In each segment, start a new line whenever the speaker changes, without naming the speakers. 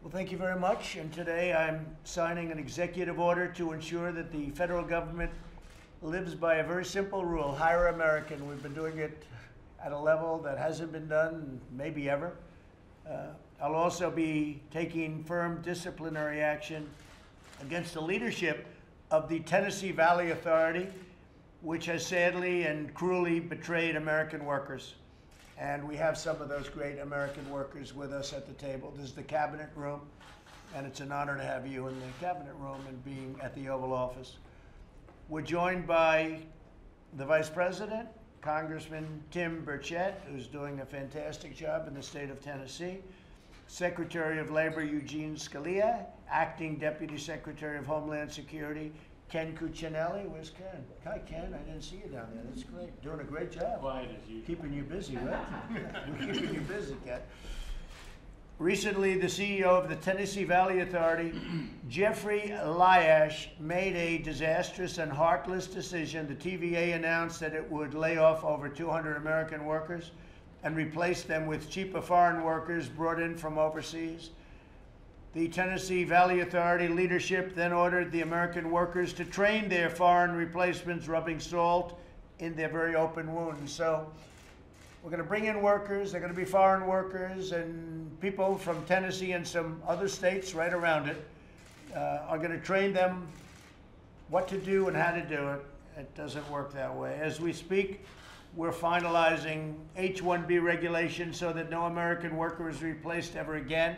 Well, thank you very much. And today I'm signing an executive order to ensure that the federal government lives by a very simple rule: hire American. We've been doing it at a level that hasn't been done maybe ever. I'll also be taking firm disciplinary action against the leadership of the Tennessee Valley Authority, which has sadly and cruelly betrayed American workers. And we have some of those great American workers with us at the table. This is the cabinet room, and it's an honor to have you in the cabinet room and being at the Oval Office. We're joined by the Vice President, Congressman Tim Burchett, who's doing a fantastic job in the state of Tennessee, Secretary of Labor Eugene Scalia, Acting Deputy Secretary of Homeland Security Ken Cuccinelli. Where's Ken? Hi, Ken. I didn't see you down there. That's great. Doing a great job.
Quiet as usual.
Keeping you busy, right? We're keeping you busy, Ken. Recently, the CEO of the Tennessee Valley Authority, Jeffrey Liash, made a disastrous and heartless decision. The TVA announced that it would lay off over 200 American workers and replace them with cheaper foreign workers brought in from overseas. The Tennessee Valley Authority leadership then ordered the American workers to train their foreign replacements, rubbing salt in their very open wounds. So we're going to bring in workers. They're going to be foreign workers, and people from Tennessee and some other states right around it are going to train them what to do and how to do it. It doesn't work that way. As we speak, we're finalizing H-1B regulations so that no American worker is replaced ever again.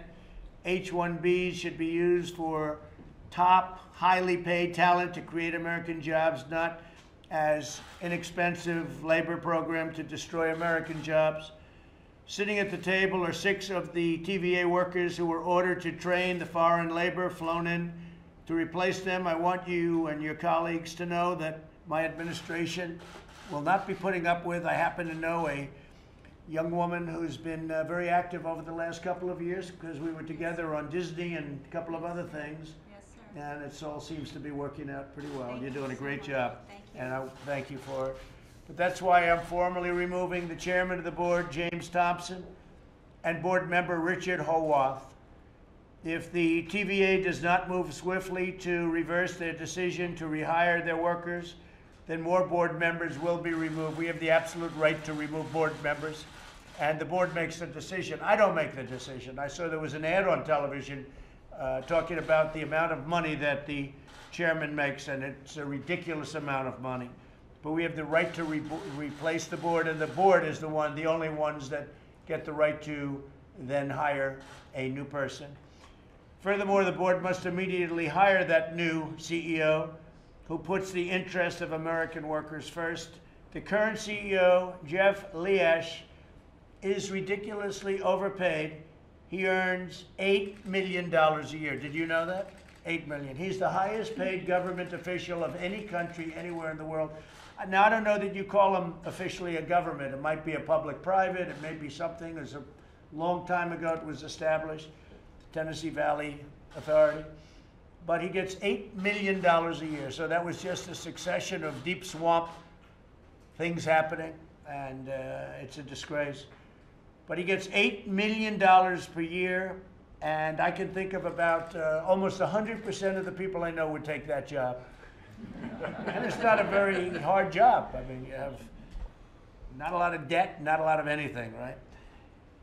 H-1Bs should be used for top, highly paid talent to create American jobs, not as inexpensive labor program to destroy American jobs. Sitting at the table are 6 of the TVA workers who were ordered to train the foreign labor flown in to replace them. I want you and your colleagues to know that my administration will not be putting up with. I happen to know a young woman who's been very active over the last couple of years because we were together on Disney and a couple of other things.
Yes, sir.
And it all seems to be working out pretty well. You're doing a great job.
Thank you.
And I thank you for it. But that's why I'm formally removing the chairman of the board, James Thompson, and board member Richard Howarth. If the TVA does not move swiftly to reverse their decision to rehire their workers, then more board members will be removed. We have the absolute right to remove board members, and the board makes the decision. I don't make the decision. I saw there was an ad on television talking about the amount of money that the chairman makes, and it's a ridiculous amount of money. But we have the right to replace the board, and the board is the only ones that get the right to then hire a new person. Furthermore, the board must immediately hire that new CEO who puts the interest of American workers first. The current CEO, Jeff Liash, is ridiculously overpaid. He earns $8 million a year. Did you know that? $8 million. He's the highest paid government official of any country anywhere in the world. Now, I don't know that you call him officially a government. It might be a public-private. It may be something. It's a long time ago it was established, the Tennessee Valley Authority. But he gets $8 million a year. So that was just a succession of deep swamp things happening, and it's a disgrace. But he gets $8 million per year, and I can think of about almost 100% of the people I know would take that job. And it's not a very hard job. I mean, you have not a lot of debt, not a lot of anything, right?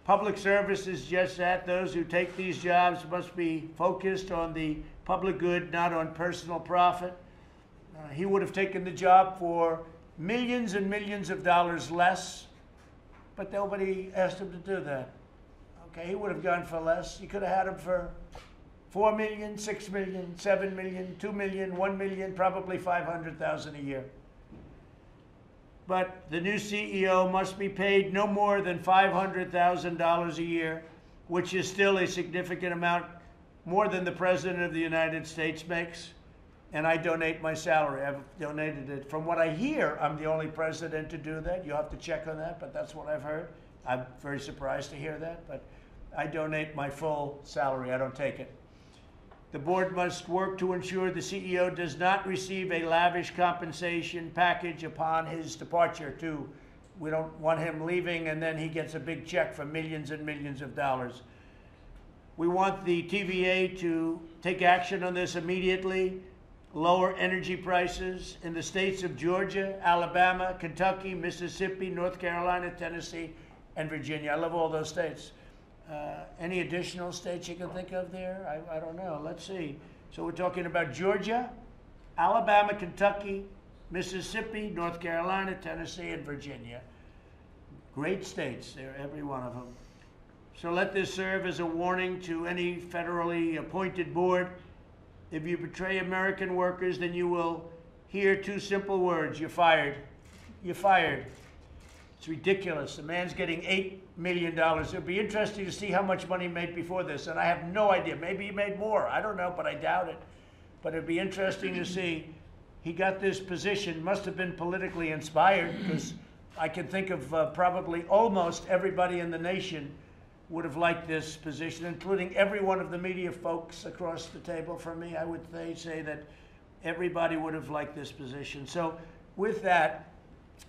Public service is just that. Those who take these jobs must be focused on the public good, not on personal profit. He would have taken the job for millions and millions of dollars less, but nobody asked him to do that. Okay, he would have gone for less. You could have had him for $4 million, $6 million, $7 million, $2 million, $1 million, probably $500,000 a year. But the new CEO must be paid no more than $500,000 a year, which is still a significant amount, more than the President of the United States makes. And I donate my salary. I've donated it. From what I hear, I'm the only president to do that. You have to check on that, but that's what I've heard. I'm very surprised to hear that, but I donate my full salary. I don't take it. The board must work to ensure the CEO does not receive a lavish compensation package upon his departure, too. We don't want him leaving and then he gets a big check for millions and millions of dollars. We want the TVA to take action on this immediately, lower energy prices in the states of Georgia, Alabama, Kentucky, Mississippi, North Carolina, Tennessee, and Virginia. I love all those states. Any additional states you can think of there? I don't know. Let's see. So we're talking about Georgia, Alabama, Kentucky, Mississippi, North Carolina, Tennessee, and Virginia. Great states. They're every one of them. So let this serve as a warning to any federally appointed board. If you betray American workers, then you will hear two simple words: you're fired. You're fired. It's ridiculous. The man's getting $8 million. It'll be interesting to see how much money he made before this, and I have no idea. Maybe he made more. I don't know, but I doubt it. But it'd be interesting to see. He got this position, must have been politically inspired, because I can think of probably almost everybody in the nation would have liked this position, including every one of the media folks across the table from me. I would say that everybody would have liked this position. So with that,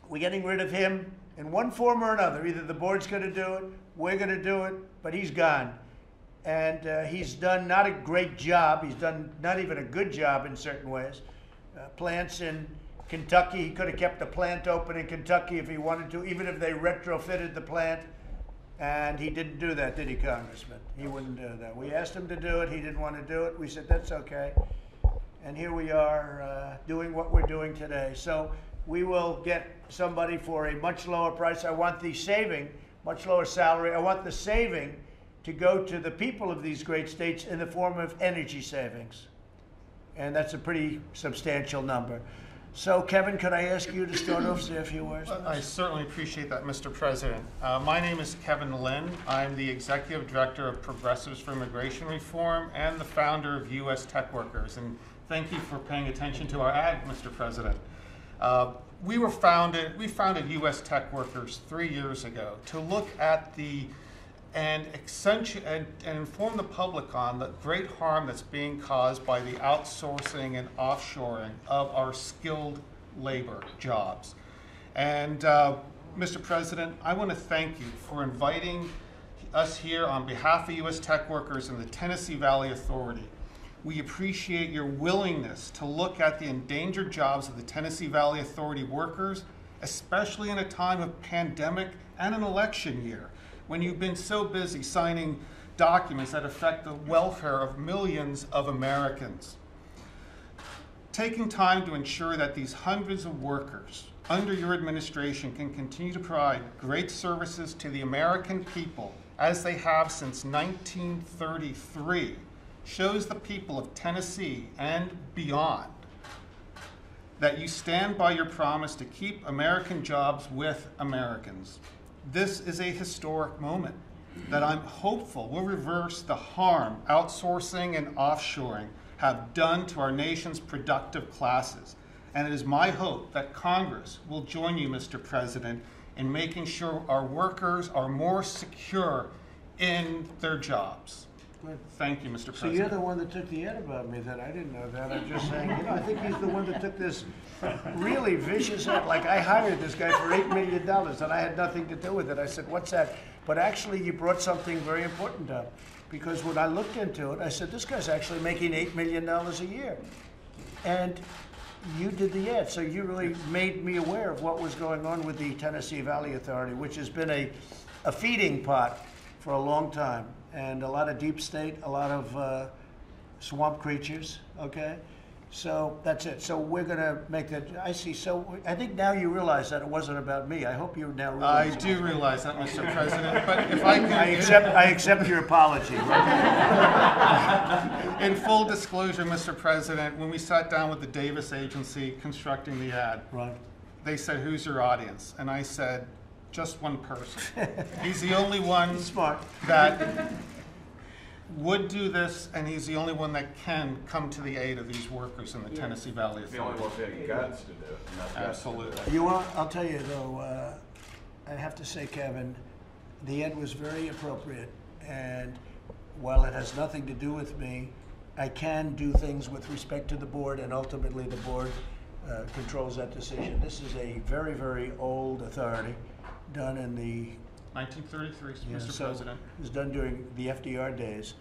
we're getting rid of him in one form or another. Either the board's going to do it, we're going to do it, but he's gone. And he's done not a great job. He's done not even a good job in certain ways. Plants in Kentucky, he could have kept the plant open in Kentucky if he wanted to, even if they retrofitted the plant. And he didn't do that, did he, Congressman? He wouldn't do that. We asked him to do it. He didn't want to do it. We said, that's okay. And here we are doing what we're doing today. So we will get somebody for a much lower price. I want the saving, much lower salary. I want the saving to go to the people of these great states in the form of energy savings. And that's a pretty substantial number. So, Kevin, could I ask you to start off, say a few words?
I certainly appreciate that, Mr. President. My name is Kevin Lynn. I'm the Executive Director of Progressives for Immigration Reform and the founder of U.S. Tech Workers. And thank you for paying attention to our ad, Mr. President. We founded U.S. Tech Workers 3 years ago to look at and inform the public on the great harm that's being caused by the outsourcing and offshoring of our skilled labor jobs. And Mr. President, I want to thank you for inviting us here on behalf of U.S. Tech Workers and the Tennessee Valley Authority. We appreciate your willingness to look at the endangered jobs of the Tennessee Valley Authority workers, especially in a time of pandemic and an election year, when you've been so busy signing documents that affect the welfare of millions of Americans. Taking time to ensure that these hundreds of workers under your administration can continue to provide great services to the American people, as they have since 1933, shows the people of Tennessee and beyond that you stand by your promise to keep American jobs with Americans. This is a historic moment that I'm hopeful will reverse the harm outsourcing and offshoring have done to our nation's productive classes. And it is my hope that Congress will join you, Mr. President, in making sure our workers are more secure in their jobs.
Good.
Thank you, Mr. President.
So you're the one that took the ad about me then. I didn't know that. I'm just saying, I think he's the one that took this really vicious ad. Like, I hired this guy for $8 million and I had nothing to do with it. I said, what's that? But actually, you brought something very important up. Because when I looked into it, I said, this guy's actually making $8 million a year. And you did the ad. So you really made me aware of what was going on with the Tennessee Valley Authority, which has been a feeding pot for a long time. And a lot of deep state, a lot of swamp creatures, okay? So that's it. So we're going to make that. I see. So I think now you realize that it wasn't about me. I hope you now realize.
I do realize that, Mr. President. But if I can,
I accept your apology.
In full disclosure, Mr. President, when we sat down with the Davis Agency constructing the ad,
Right.
They said, "Who's your audience?" And I said, "Just one person. He's the only one
Smart.
that would do this, and he's the only one that can come to the aid of these workers in the Tennessee Valley
The only
Authority."
one that guts to do it. And that's guts to do it.
Absolutely.
You want? I'll tell you though. I have to say, Kevin, the ad was very appropriate, and while it has nothing to do with me, I can do things with respect to the board, and ultimately the board controls that decision. This is a very, very old authority, done in the
1933,
Yeah,
Mr.
so
President.
it was done during the FDR days.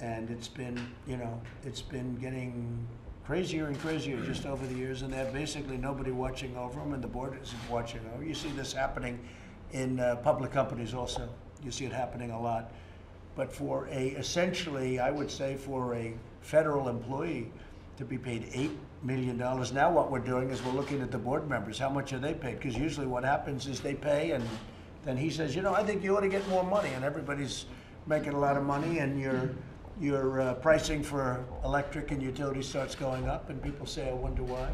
And it's been, you know, it's been getting crazier and crazier just over the years, and they have basically nobody watching over them, and the board isn't watching over. You see this happening in public companies also. You see it happening a lot. But for essentially, I would say for a federal employee to be paid $8 million, now what we're doing is we're looking at the board members. How much are they paid? Because usually what happens is they pay, and then he says, you know, I think you ought to get more money, and everybody's making a lot of money, and your pricing for electric and utilities starts going up, and people say, I wonder why.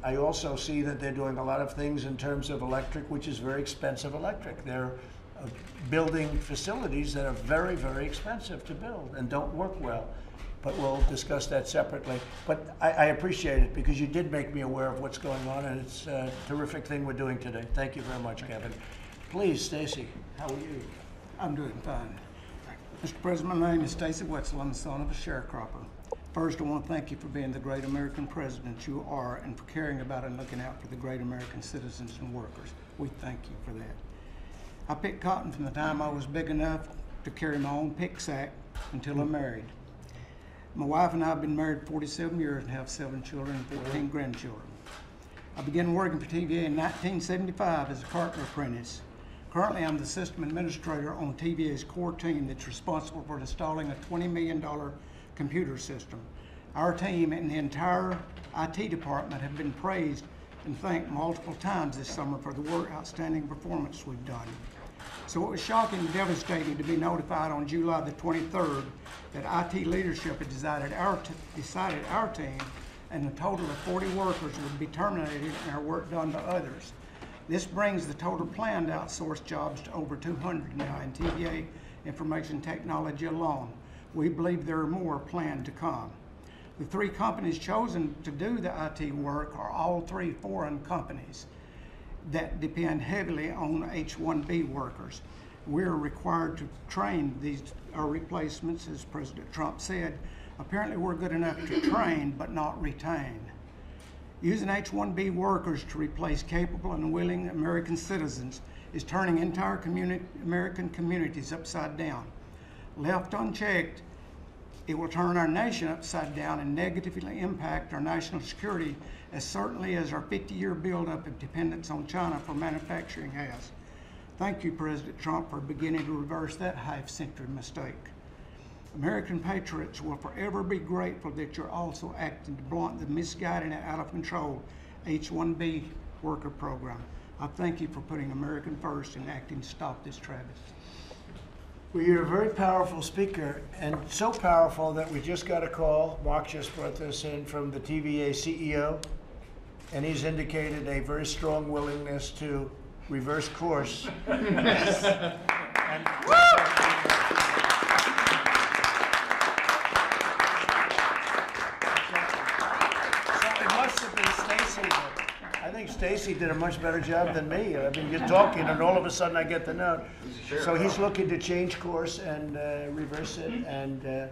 I also see that they're doing a lot of things in terms of electric, which is very expensive electric. They're building facilities that are very, very expensive to build and don't work well. But we'll discuss that separately. But I appreciate it because you did make me aware of what's going on, and it's a terrific thing we're doing today. Thank you very much, Kevin. Please, Stacy, how are you?
I'm doing fine. Mr. President, my name is Stacy Wetzel. I'm the son of a sharecropper. First, I want to thank you for being the great American president you are and for caring about and looking out for the great American citizens and workers. We thank you for that. I picked cotton from the time I was big enough to carry my own pick sack until I married. My wife and I have been married 47 years and have 7 children and 14 grandchildren. I began working for TVA in 1975 as a carpenter apprentice. Currently, I'm the system administrator on TVA's core team that's responsible for installing a $20 million computer system. Our team and the entire IT department have been praised and thanked multiple times this summer for the outstanding performance we've done. So it was shocking and devastating to be notified on July the 23rd that IT leadership had decided our team and a total of 40 workers would be terminated and our work done to others. This brings the total planned outsourced jobs to over 200 now in TVA information technology alone. We believe there are more planned to come. The 3 companies chosen to do the IT work are all 3 foreign companies that depend heavily on H-1B workers. We're required to train our replacements, as President Trump said. Apparently we're good enough to train but not retain. Using H-1B workers to replace capable and willing American citizens is turning entire American communities upside down. Left unchecked, it will turn our nation upside down and negatively impact our national security as certainly as our 50-year buildup of dependence on China for manufacturing has. Thank you, President Trump, for beginning to reverse that half-century mistake. American patriots will forever be grateful that you're also acting to blunt the misguided and out of control H-1B worker program. I thank you for putting American first and acting to stop this travesty.
Well, you're a very powerful speaker, and so powerful that we just got a call. Mark just brought this in from the TVA CEO, and he's indicated a very strong willingness to reverse course. I think Stacy did a much better job than me. I mean, you're talking, and all of a sudden I get the note. So he's looking to change course and reverse it, and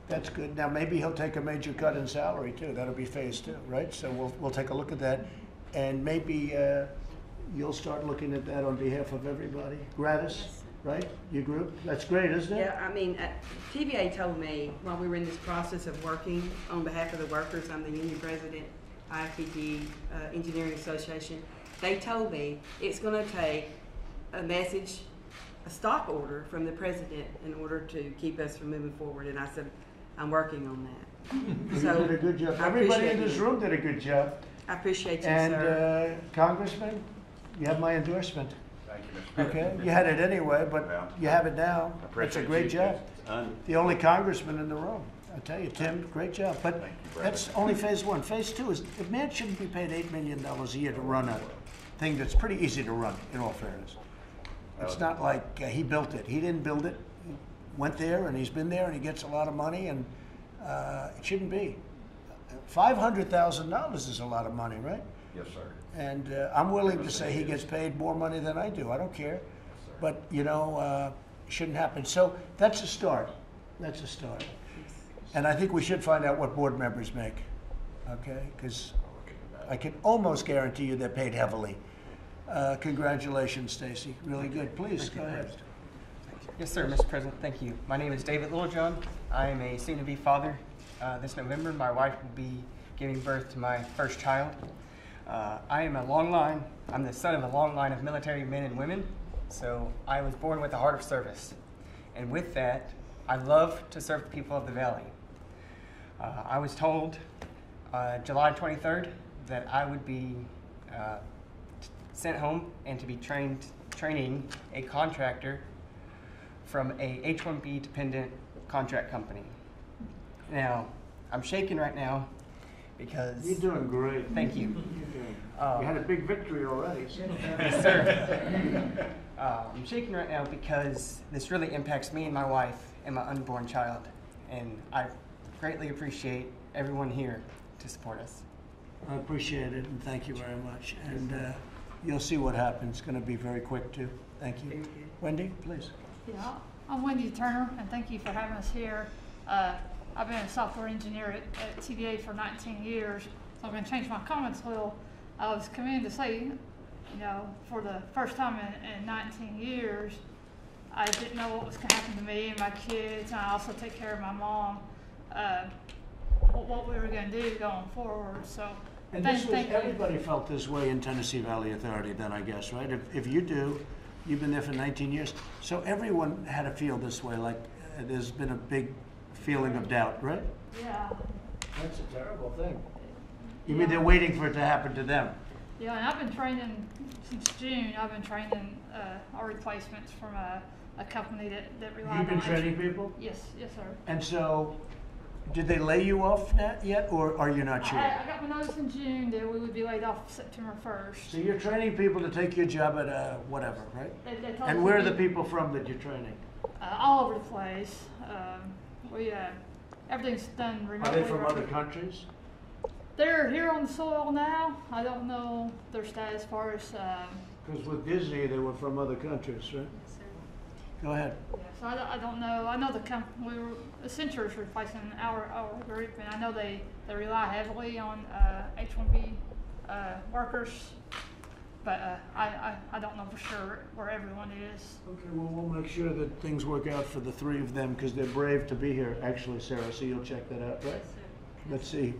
that's good. Now, maybe he'll take a major cut in salary, too. That'll be phase 2, right? So we'll take a look at that, and maybe you'll start looking at that on behalf of everybody. Gratis, right? Your group? That's great, isn't it?
Yeah, I mean, TVA told me while we were in this process of working on behalf of the workers, I'm the union president, IFPD Engineering Association, they told me it's going to take a message, a stop order from the president in order to keep us from moving forward. And I said, I'm working on that.
So you did a good job. Everybody in this room did a good job.
I appreciate you,
and,
sir.
And Congressman, you have my endorsement.
Thank you, Mr.
Okay, you had it anyway, but you have it now. It's a great job. The only congressman in the room. I tell you, Tim, great job. But that's only phase 1. Phase 2 is, a man shouldn't be paid $8 million a year to run a thing that's pretty easy to run, in all fairness. It's not like he built it. He didn't build it. He went there, and he's been there, and he gets a lot of money, and it shouldn't be. $500,000 is a lot of money, right?
Yes, sir.
And I'm willing to say he gets paid more money than I do. I don't care.
Yes,
but, you know, it shouldn't happen. So that's a start. That's a start. And I think we should find out what board members make, okay? Because I can almost guarantee you they're paid heavily. Congratulations, Stacy. Really good. Please, go ahead.
Yes, sir, Mr. President. Thank you. My name is David Littlejohn. I am a soon-to-be father. This November, my wife will be giving birth to my first child. I am I'm the son of a long line of military men and women, so I was born with a heart of service. And with that, I love to serve the people of the Valley. I was told July 23rd that I would be sent home and to be training a contractor from a H-1B dependent contract company. Now, I'm shaking right now because...
You're doing great.
Thank you.
You had a big victory already.
Yes, sir. I'm shaking right now because this really impacts me and my wife and my unborn child. And I greatly appreciate everyone here to support us.
I appreciate it, and thank you very much. And you'll see what happens. It's going to be very quick, too. Thank you.
Thank you.
Wendy, please.
Yeah, I'm Wendy Turner, and thank you for having us here. I've been a software engineer at TVA for 19 years, so I'm going to change my comments a little. I was coming in to say, you know, for the first time in 19 years, I didn't know what was going to happen to me and my kids, and I also take care of my mom, what we were going to do going forward. So,
And everybody felt this way in Tennessee Valley Authority then, I guess, right? If you do, you've been there for 19 years. So everyone had to feel this way, like there's been a big feeling of doubt, right?
Yeah.
That's a terrible thing. You mean they're waiting for it to happen to them?
Yeah, and I've been training since June. I've been training our replacements from a company that relies on.
You've been training people?
Yes, sir.
And so, did they lay you off yet, or are you not sure?
I got my notice in June that we would be laid off September 1st.
So you're training people to take your job at whatever, right?
They told
And
us
where are
to
the
be,
people from that you're training?
all over the place. Everything's done
Are
remotely.
they from other countries?
They're here on the soil now. I don't know their status as far as.
Because with Disney, they were from other countries, right? Go ahead.
Yeah, so I don't know. I know Accenture is replacing our group, and I know they rely heavily on H-1B workers, but I don't know for sure where everyone is.
Okay, well, we'll make sure that things work out for the three of them because they're brave to be here, actually, Sarah. So you'll check that out, right? Let's see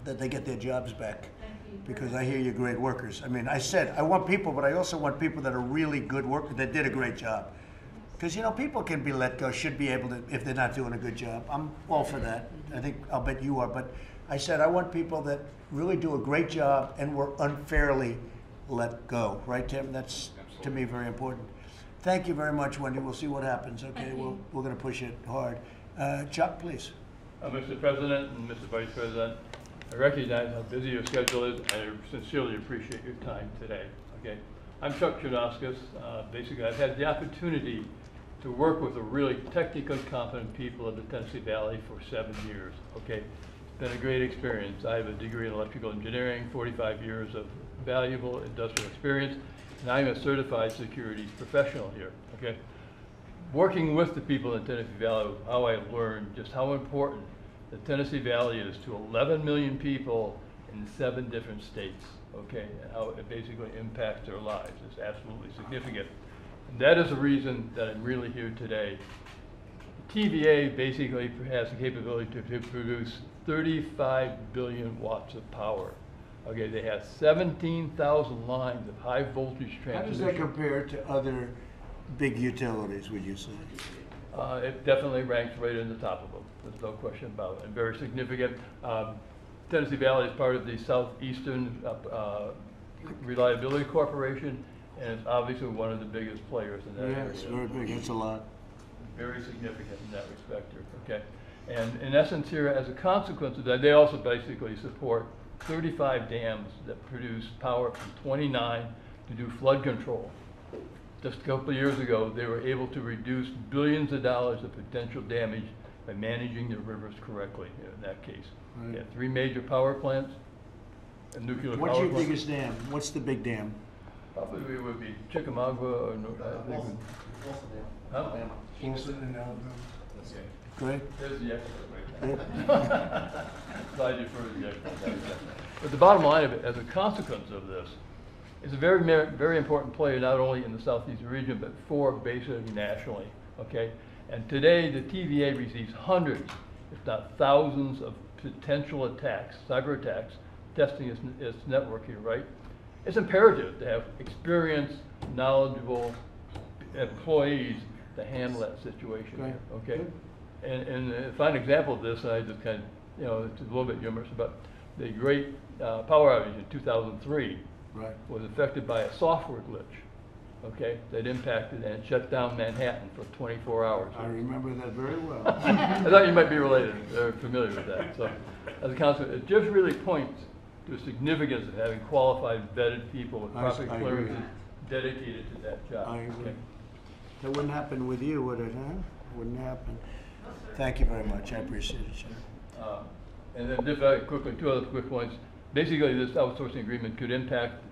that they get their jobs back. Because I hear you're great workers. I mean, I said I want people, but I also want people that are really good workers that did a great job. Because, you know, people can be let go, should be able to, if they're not doing a good job. I'm all for that. I'll bet you are. But I said I want people that really do a great job and were unfairly let go. Right, Tim? That's, to me, very important. Thank you very much, Wendy. We'll see what happens, okay? We're going to push it hard. Chuck, please.
Mr. President and Mr. Vice President, I recognize how busy your schedule is, and I sincerely appreciate your time today, okay? I'm Chuck Chudovskis. Basically, I've had the opportunity to work with a really technically competent people in the Tennessee Valley for 7 years, okay? It's been a great experience. I have a degree in electrical engineering, 45 years of valuable industrial experience, and I'm a certified security professional here, okay? Working with the people in the Tennessee Valley, how I learned just how important the Tennessee Valley is to 11 million people in 7 different states, okay, and how it basically impacts their lives is absolutely significant. And that is the reason that I'm really here today. TVA basically has the capability to produce 35 billion watts of power. Okay, they have 17,000 lines of high voltage transmission.
How does that compare to other big utilities, would you say?
It definitely ranks right in the top of them. There's no question about it, and very significant. Tennessee Valley is part of the Southeastern Reliability Corporation, and it's obviously one of the biggest players in that area.
Yes, very big. That's a lot.
Very significant in that respect here, okay? And in essence here, as a consequence of that, they also basically support 35 dams that produce power from 29 to do flood control. Just a couple of years ago, they were able to reduce billions of dollars of potential damage by managing their rivers correctly in that case.
Right.
They have 3 major power plants, a nuclear
What's
power
your
plant.
biggest dam? What's the big dam?
Probably would be Chickamauga or huh?
Great.
There's the expert right there. Glad you referred to the expert. But the bottom line of it, as a consequence of this, is a very important player not only in the southeast region, but basically nationally. okay? And today, the TVA receives hundreds, if not thousands, of potential attacks, cyber attacks, testing its networking, right? It's imperative to have experienced, knowledgeable employees to handle that situation,
Right.
okay? And a fine example of this, and I just kind of, you know, it's a little bit humorous, but the great power outage in 2003
Right.
was affected by a software glitch, okay, that impacted and shut down Manhattan for 24 hours.
I remember that very well.
I thought you might be related, or familiar with that. So, as a consequence, it just really points to the significance of having qualified, vetted people with proper
I agree.
clearances dedicated to that job.
I agree.
okay?
That wouldn't happen with you, would it, huh? Wouldn't happen. Thank you very much. I appreciate it, Chair.
And then just very quickly, two other quick points. Basically, this outsourcing agreement could impact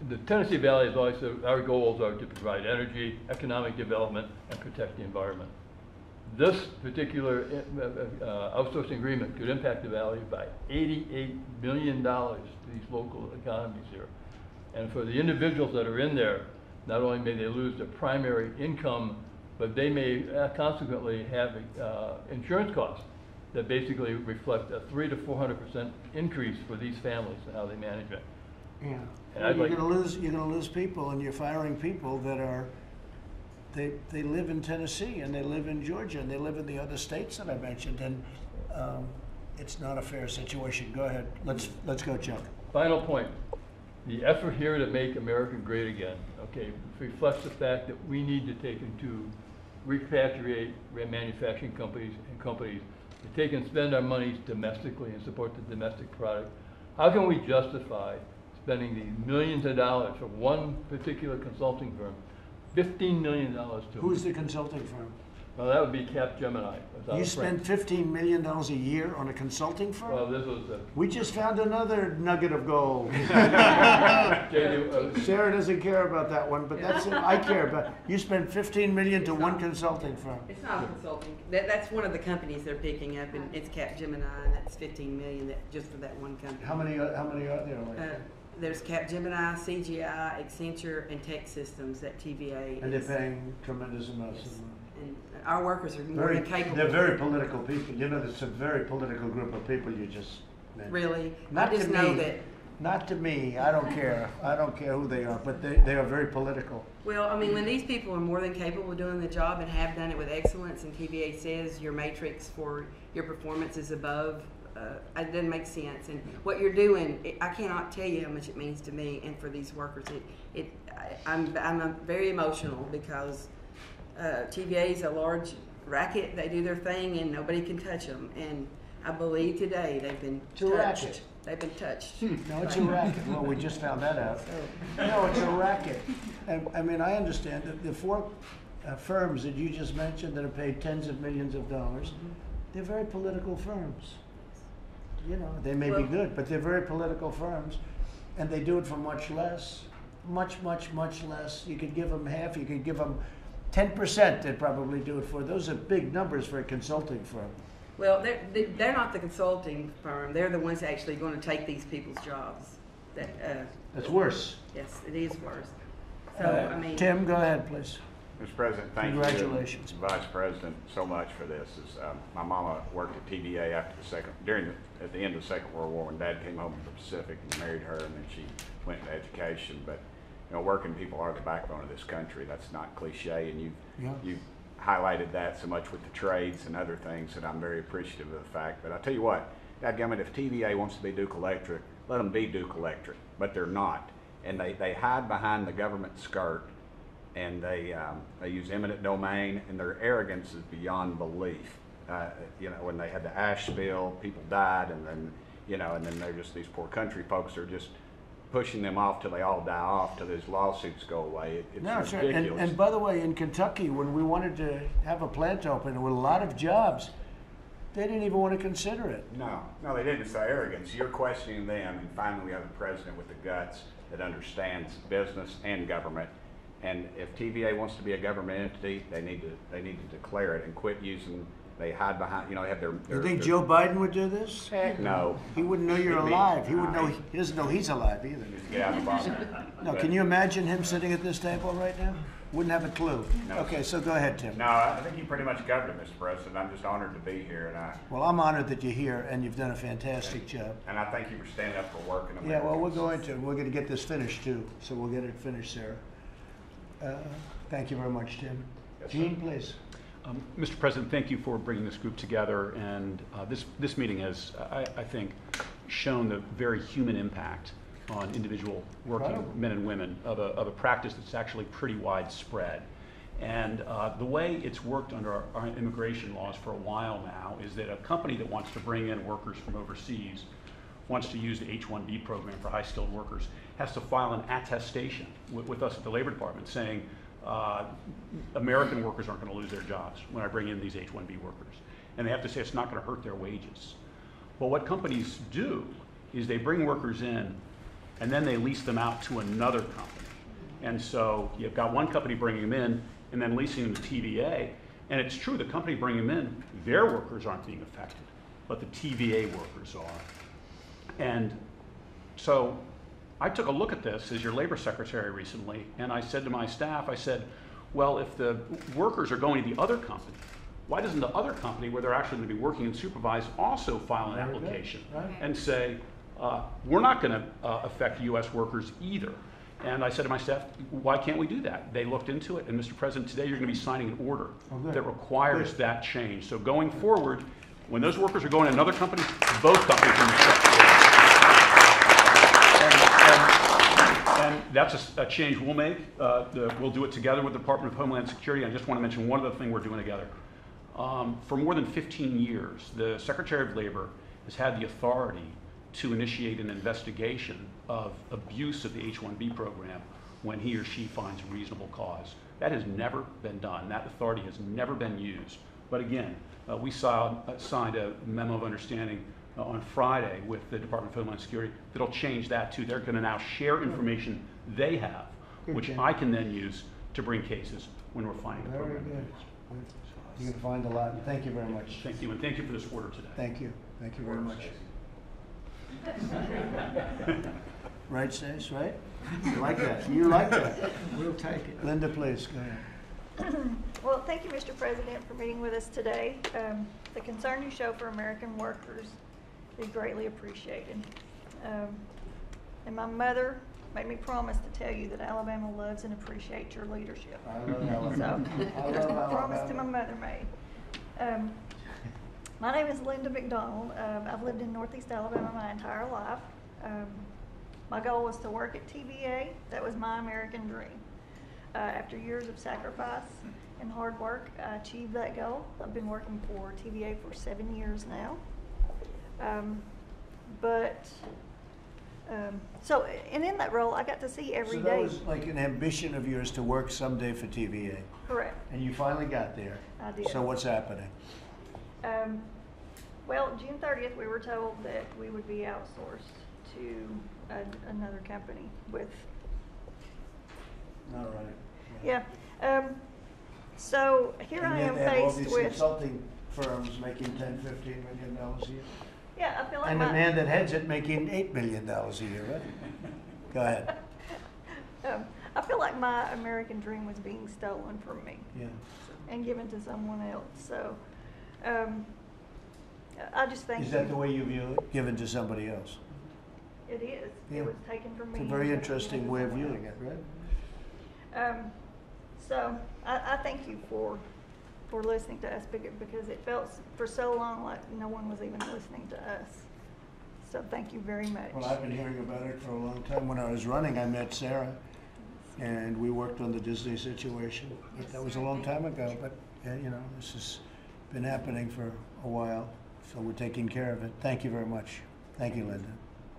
the Tennessee Valley. Has always said our goals are to provide energy, economic development, and protect the environment. This particular outsourcing agreement could impact the valley by $88 million to these local economies here. And for the individuals that are in there, not only may they lose their primary income, but they may consequently have insurance costs that basically reflect a 300% to 400% increase for these families and how they manage it.
Yeah.
And I'd
You're
like-
gonna lose people, and you're firing people that are, they live in Tennessee, and they live in Georgia, and they live in the other states that I mentioned, and it's not a fair situation. Go ahead. Let's go, Chuck.
Final point. The effort here to make America great again, okay, reflects the fact that we need to take into repatriate manufacturing companies to take and spend our monies domestically and support the domestic product. How can we justify spending these millions of dollars for one particular consulting firm, $15 million to
Who's the consulting firm?
Well, that would be Capgemini.
You spend $15 million a year on a consulting firm?
Well, this was
We just found another nugget of gold.
JD,
Sarah doesn't care about that one, but that's it. I care about. You spend $15 million to one consulting firm.
It's not consulting. That's one of the companies they're picking up, and it's Capgemini, and that's 15 million just for that one company.
How many are there? Like
There's Capgemini, CGI, Accenture, and Tech Systems that TVA
and they're
is.
paying tremendous amounts of money.
And our workers are more than capable.
They're very political people. You know, it's a very political group of people you just mentioned.
Really?
Not
I just
to
know
me.
that.
Not to me. I don't care. I don't care who they are, but they are very political.
Well, I mean, when these people are more than capable of doing the job and have done it with excellence, and TVA says your matrix for your performance is above, it doesn't make sense. And what you're doing, I cannot tell you how much it means to me and for these workers. I'm very emotional because TVA is a large racket. They do their thing and nobody can touch them. And I believe today they've been
It's a
touched.
racket.
They've been touched.
No, it's a racket. Well, we just found that out. No, it's a racket. And, I mean, I understand that the four firms that you just mentioned that are paid tens of millions of dollars, they're very political firms. You know, they may be good, but they're very political firms, and they do it for much less, much less. You could give them half. You could give them 10%. They'd probably do it for. Those are big numbers for a consulting firm.
Well, they're not the consulting firm. They're the ones actually going to take these people's jobs.
That's worse.
Yes, it is worse. So, I mean,
Tim, go ahead, please.
Mr. President, thank you.
Congratulations.
Vice President, so much for this. My mama worked at TVA after at the end of the Second World War when Dad came home from the Pacific and married her, and then she went into education. But you know, working people are the backbone of this country. That's not cliche, and you've highlighted that so much with the trades and other things that I'm very appreciative of the fact. But I tell you what, dadgummit, if TVA wants to be Duke Electric, let them be Duke Electric, but they're not. And they hide behind the government skirt, and they use eminent domain, and their arrogance is beyond belief. You know, when they had the ash spill, people died, and then they're just, these poor country folks are just pushing them off till they all die off, till these lawsuits go away. It's ridiculous.
And by the way, in Kentucky, when we wanted to have a plant open with a lot of jobs, they didn't even want to consider it.
No, they didn't. It's arrogance. You're questioning them, and finally we have a president with the guts that understands business and government. And if TVA wants to be a government entity, they need to declare it and quit using. They hide behind. You know, they have their.
You think Joe Biden would do this?
Heck no.
He wouldn't know you're alive. He would know. He doesn't know he's alive either.
Get out of the box.
No, can you imagine him sitting at this table right now? Wouldn't have a clue.
No.
Okay, so go ahead, Tim.
No, I think you pretty much covered it, Mr. President. I'm just honored to be here,
Well, I'm honored that you're here, and you've done a fantastic job.
I thank you for standing up for working Americans.
Yeah, well, we're going to get this finished too, so we'll get it finished, Sarah. Thank you very much, Tim.
Yes, sir.
Gene, please.
Mr. President, thank you for bringing this group together, and this meeting has, I think, shown the very human impact on individual working men and women of a practice that's actually pretty widespread. And the way it's worked under our immigration laws for a while now is that a company that wants to bring in workers from overseas, wants to use the H-1B program for high-skilled workers, has to file an attestation with us at the Labor Department saying American workers aren't going to lose their jobs when I bring in these H-1B workers. And they have to say it's not going to hurt their wages. Well, what companies do is they bring workers in and then they lease them out to another company. And so you've got one company bringing them in and then leasing them to TVA. And it's true, the company bringing them in, their workers aren't being affected, but the TVA workers are. And so I took a look at this as your labor secretary recently, and I said to my staff, I said, well, if the workers are going to the other company, why doesn't the other company where they're actually going to be working and supervised also file an application and say, we're not going to affect U.S. workers either? And I said to my staff, why can't we do that? They looked into it, and Mr. President, today you're going to be signing an order that requires that change. So going forward, when those workers are going to another company, both companies are respected. And that's a change we'll make. We'll do it together with the Department of Homeland Security. I just want to mention one other thing we're doing together. For more than 15 years, the Secretary of Labor has had the authority to initiate an investigation of abuse of the H-1B program when he or she finds reasonable cause. That has never been done. That authority has never been used. But again, we signed a memo of understanding on Friday with the Department of Homeland Security that'll change that too. They're going to now share information they have, which I can then use to bring cases when we're finding the program.
Very good. You can find a lot. Thank you very much.
Thank you, and thank you for this order today.
Thank you. Thank you very much. Right, Stace, right? You like that? You like that? We'll take it. Linda, please, go ahead.
Well, thank you, Mr. President, for meeting with us today. The concern you show for American workers is greatly appreciated. And my mother made me promise to tell you that Alabama loves and appreciates your leadership.
I love Alabama.
So, just a promise to my mother made. My name is Linda Mcdonald. I've lived in Northeast Alabama my entire life. My goal was to work at TVA. That was my American dream. After years of sacrifice and hard work, I achieved that goal. I've been working for TVA for 7 years now. And in that role, I got to see every day.
So that was like an ambition of yours to work someday for TVA?
Correct.
And you finally got there?
I did.
So what's happening?
Well, June 30th, we were told that we would be outsourced to another company with...
All right.
Yeah. So here I am faced
all these
with...
consulting firms making $10, $15 million a year.
Yeah, I feel like
And the man that heads it making $8 million a year, right? Go ahead.
I feel like my American dream was being stolen from me.
Yeah.
And given to someone else. So, I just think...
Is that the way you view it? Given to somebody else?
It is.
Yeah.
It was taken from me.
It's a very
and given
interesting
to
way of
someone
viewing it, right?
else. So, I thank you for listening to us because it felt for so long like no one was even listening to us. So thank you very much.
Well, I've been hearing about it for a long time. When I was running, I met Sarah, and we worked on the Disney situation. But that was a long time ago, but you know, this has been happening for a while, so we're taking care of it. Thank you very much. Thank you, Linda.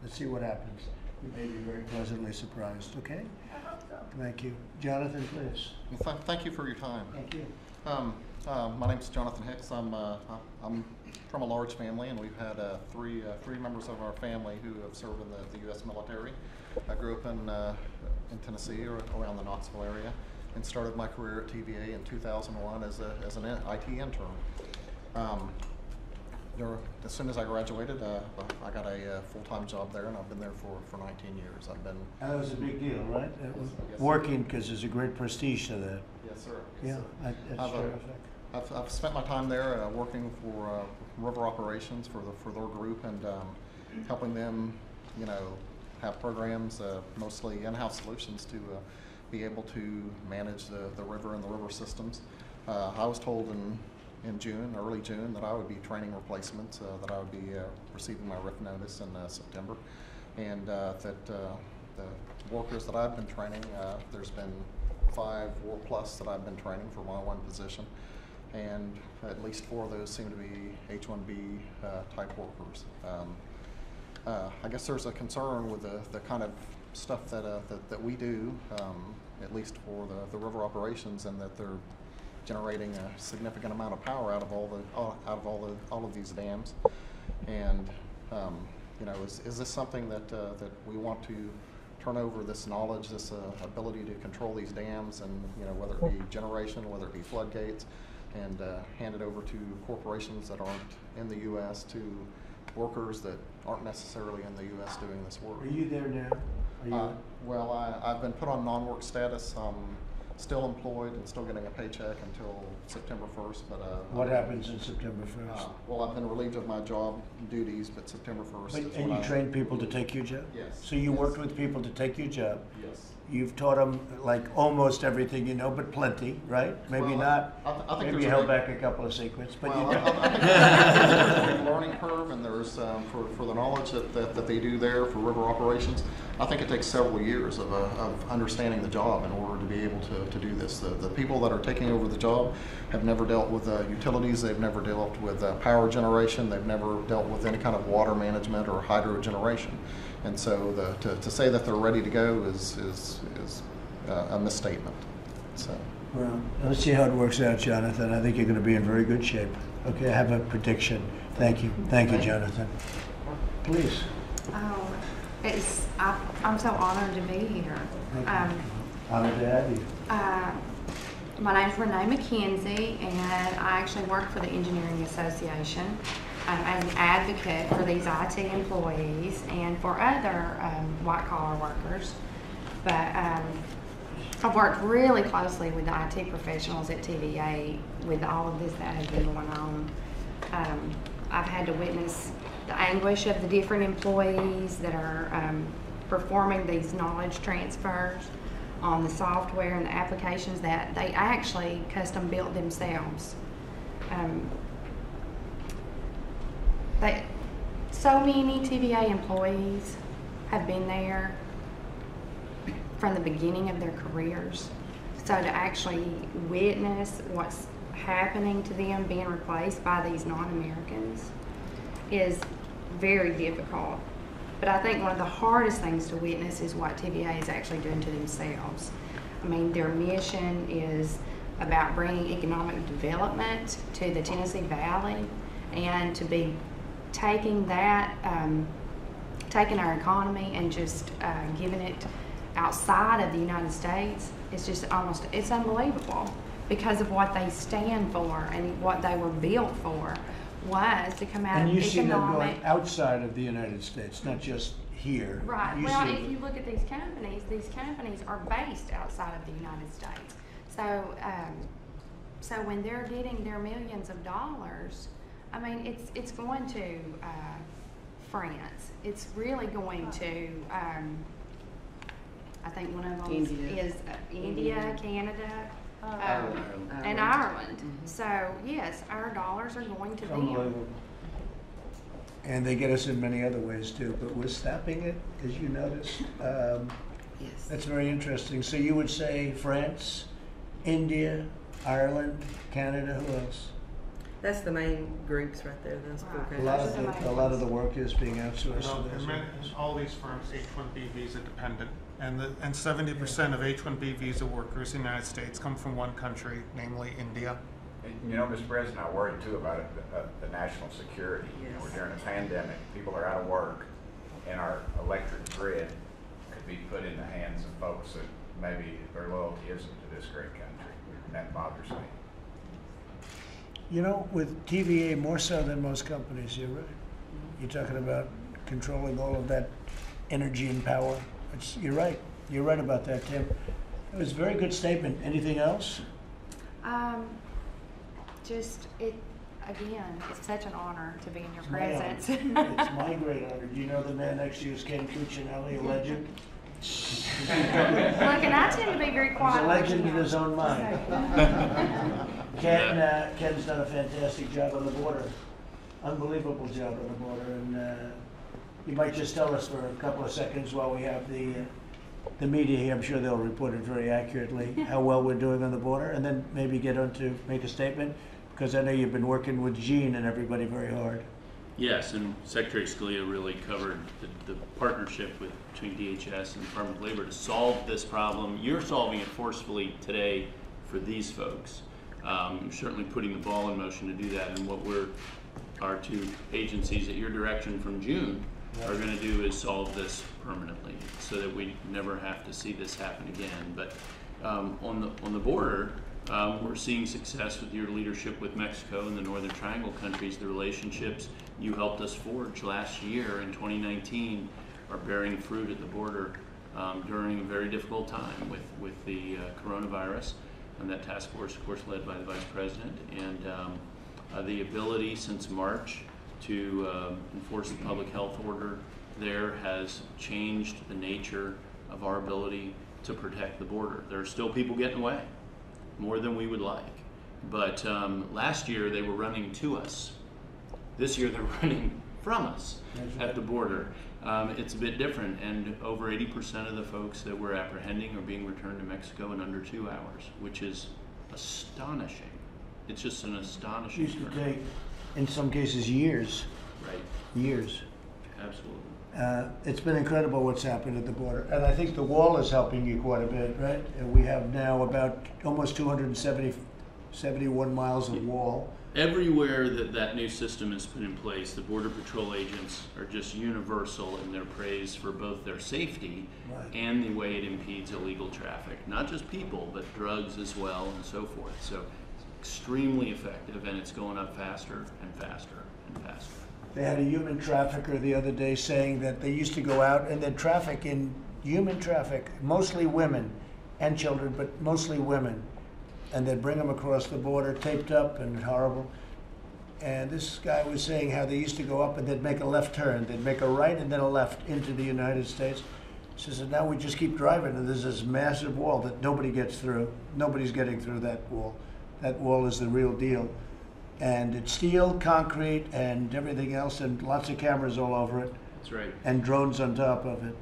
Let's see what happens. You may be very pleasantly surprised, okay?
I hope so.
Thank you. Jonathan, please.
Well, thank you for your time.
Thank you.
My name is Jonathan Hicks. I'm from a large family, and we've had three members of our family who have served in the U.S. military. I grew up in Tennessee, or around the Knoxville area, and started my career at TVA in 2001 as an IT intern. as soon as I graduated, I got a full-time job there, and I've been there for 19 years. I've been.
That was a big deal, right? It was
Yes.
working because there's a great prestige to that.
Yes, sir.
Yeah,
Yes,
that's
I've,
terrific.
I've spent my time there working for river operations for their group and helping them, have programs, mostly in-house solutions to be able to manage the river and the river systems. I was told in June, early June, that I would be training replacements, that I would be receiving my RIF notice in September, and that the workers that I've been training, there's been 5 or plus that I've been training for my one position, and at least 4 of those seem to be H-1B type workers. I guess there's a concern with the kind of stuff that we do, at least for the river operations, and that they're generating a significant amount of power out of all of these dams. And is this something that we want to turn over, this knowledge, this ability to control these dams, and whether it be generation, whether it be floodgates, and hand it over to corporations that aren't in the U.S., to workers that aren't necessarily in the U.S. doing this work?
Are you there now? Are you?
Well, I've been put on non-work status. I'm still employed and still getting a paycheck until September 1st. But
what happens in September 1st?
Well, I've been relieved of my job duties, but September 1st.
And you trained people to take your job?
Yes.
So you worked with people to take your job?
Yes.
You've taught them like almost everything you know, but plenty, right? Maybe
Well,
not.
I think
Maybe you held back a couple of secrets, but
well,
you did.
I think there's a learning curve, and there's for the knowledge that they do there for river operations. I think it takes several years of understanding the job in order to be able to do this. The people that are taking over the job have never dealt with utilities. They've never dealt with power generation. They've never dealt with any kind of water management or hydro generation. And so to say that they're ready to go is a misstatement. So.
Well, let's see how it works out, Jonathan. I think you're going to be in very good shape. Okay, I have a prediction. Thank you. Thank you, Jonathan. Please.
I'm so honored to be here.
Honored to have you.
My name is Renee McKenzie, and I actually work for the Engineering Association as an advocate for these IT employees and for other white-collar workers. But I've worked really closely with the IT professionals at TVA with all of this that has been going on. I've had to witness the anguish of the different employees that are performing these knowledge transfers on the software and the applications that they actually custom built themselves. So many TVA employees have been there from the beginning of their careers. So to actually witness what's happening to them being replaced by these non-Americans is very difficult. But I think one of the hardest things to witness is what TVA is actually doing to themselves. I mean, their mission is about bringing economic development to the Tennessee Valley, and to be taking that, taking our economy and just giving it outside of the United States. It's just it's unbelievable, because of what they stand for and what they were built for was to come out
And
of
you see them
economic.
going outside of the United States, not just here.
Right.
You
Well,
see
if you look at these companies are based outside of the United States. So, so when they're getting their millions of dollars, I mean, it's going to France. It's really going to. I think one of them is India, Canada, and Ireland.
Mm-hmm.
So yes, our dollars are going to them.
Unbelievable. And they get us in many other ways too, but we're stopping it, as you notice.
Yes.
That's very interesting. So you would say France, India, Ireland, Canada, who else?
That's the main groups right there. Those four
Right.
countries.
A lot of the work is being outsourced to those.
All these firms H-1B visa dependent, and 70% of H-1B visa workers in the United States come from one country, namely India.
And, Mr. President, I worry too about it, the national security.
Yes.
We're during a pandemic, people are out of work, and our electric grid could be put in the hands of folks that maybe their loyalty isn't to this great country, and that bothers me.
You know, with TVA, more so than most companies, you're right. You're talking about controlling all of that energy and power. You're right. You're right about that, Tim. It was a very good statement. Anything else?
Just it again. It's such an honor to be in your
It's my
presence.
honor. It's my great honor. Do you know the man next to you is Ken Cuccinelli, a legend?
Look, and I tend to be very
He's
quiet.
a legend in his own mind. Ken's done a fantastic job on the border. Unbelievable job on the border. And you might just tell us for a couple of seconds while we have the media here. I'm sure they'll report it very accurately, how well we're doing on the border, and then maybe get on to make a statement, because I know you've been working with Gene and everybody very hard.
Yes, and Secretary Scalia really covered the partnership between DHS and the Department of Labor to solve this problem. You're solving it forcefully today for these folks. Certainly putting the ball in motion to do that, and what our two agencies at your direction from June are going to do is solve this permanently, so that we never have to see this happen again. But on the border, we're seeing success with your leadership with Mexico and the Northern Triangle countries. The relationships you helped us forge last year in 2019 are bearing fruit at the border during a very difficult time with the coronavirus, and that task force, of course, led by the Vice President, and the ability since March to enforce the public health order there has changed the nature of our ability to protect the border. There are still people getting away, more than we would like. But last year they were running to us. This year they're running from us at the border. It's a bit different, and over 80% of the folks that we're apprehending are being returned to Mexico in under 2 hours, which is astonishing. It's just an astonishing.
It used to take, in some cases, years.
Right.
Years.
Absolutely.
It's been incredible what's happened at the border. And I think the wall is helping you quite a bit, right? And we have now about almost 71 miles of wall.
Everywhere that new system is put in place, the Border Patrol agents are just universal in their praise for both their safety and the way it impedes illegal traffic. Not just people, but drugs as well, and so forth. So extremely effective, and it's going up faster and faster and faster.
They had a human trafficker the other day saying that they used to go out and they'd traffic in human traffic, mostly women and children, but mostly women. And they'd bring them across the border, taped up and horrible. And this guy was saying how they used to go up and they'd make a left turn. They'd make a right and then a left into the United States. He says, and now we just keep driving, and there's this massive wall that nobody gets through. Nobody's getting through that wall. That wall is the real deal. And it's steel, concrete, and everything else, and lots of cameras all over it.
That's right.
And drones on top of it.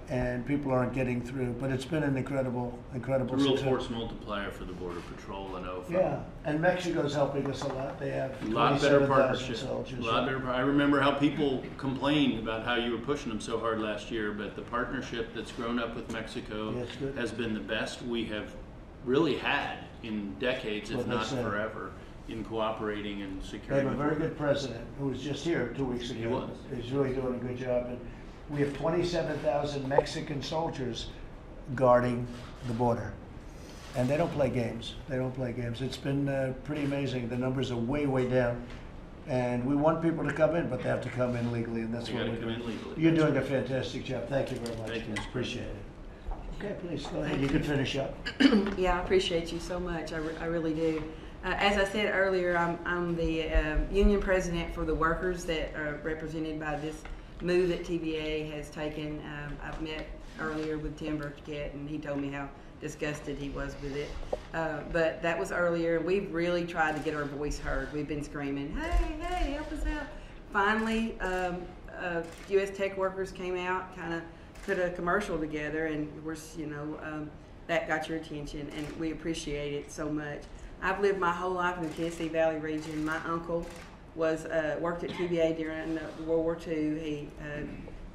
And people aren't getting through, but it's been an incredible
It's a real
success.
force multiplier for the Border Patrol, I know.
Yeah, and Mexico's helping us a lot. They have
A lot better
27,000
partnership.
soldiers.
A lot better. I remember how people complained about how you were pushing them so hard last year, but the partnership that's grown up with Mexico
Yeah, it's good.
has been the best we have really had in decades, if
What they
not
say.
forever, in cooperating and
They
securing.
have a very good president who was just here 2 weeks ago.
He was.
He's really doing a good job. And we have 27,000 Mexican soldiers guarding the border. And they don't play games. They don't play games. It's been pretty amazing. The numbers are way, way down. And we want people to come in, but they have to come in legally, and that's
They
what
gotta
we're
come
doing.
in legally.
You're
That's
doing a
right.
fantastic job. Thank you very much.
Thank you.
Appreciate it. Okay, please go ahead. You can finish up.
Yeah, I appreciate you so much. I really do. As I said earlier, I'm the union president for the workers that are represented by this move that TVA has taken. I've met earlier with Tim Burkett, and he told me how disgusted he was with it. But that was earlier. We've really tried to get our voice heard. We've been screaming, hey, hey, help us out. Finally, U.S. tech workers came out, kind of put a commercial together, and we're, that got your attention, and we appreciate it so much. I've lived my whole life in the Tennessee Valley region. My uncle was worked at TVA during World War II. He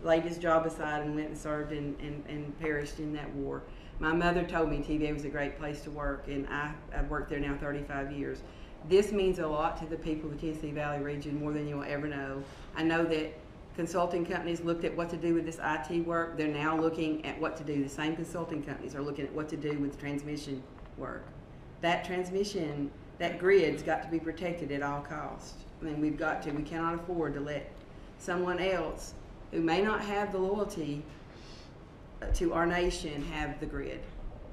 laid his job aside and went and served and perished in that war. My mother told me TVA was a great place to work, and I've worked there now 35 years. This means a lot to the people of the Tennessee Valley region, more than you'll ever know. I know that consulting companies looked at what to do with this IT work. They're now looking at what to do. The same consulting companies are looking at what to do with transmission work. That transmission that grid's got to be protected at all costs. I mean, we cannot afford to let someone else who may not have the loyalty to our nation have the grid.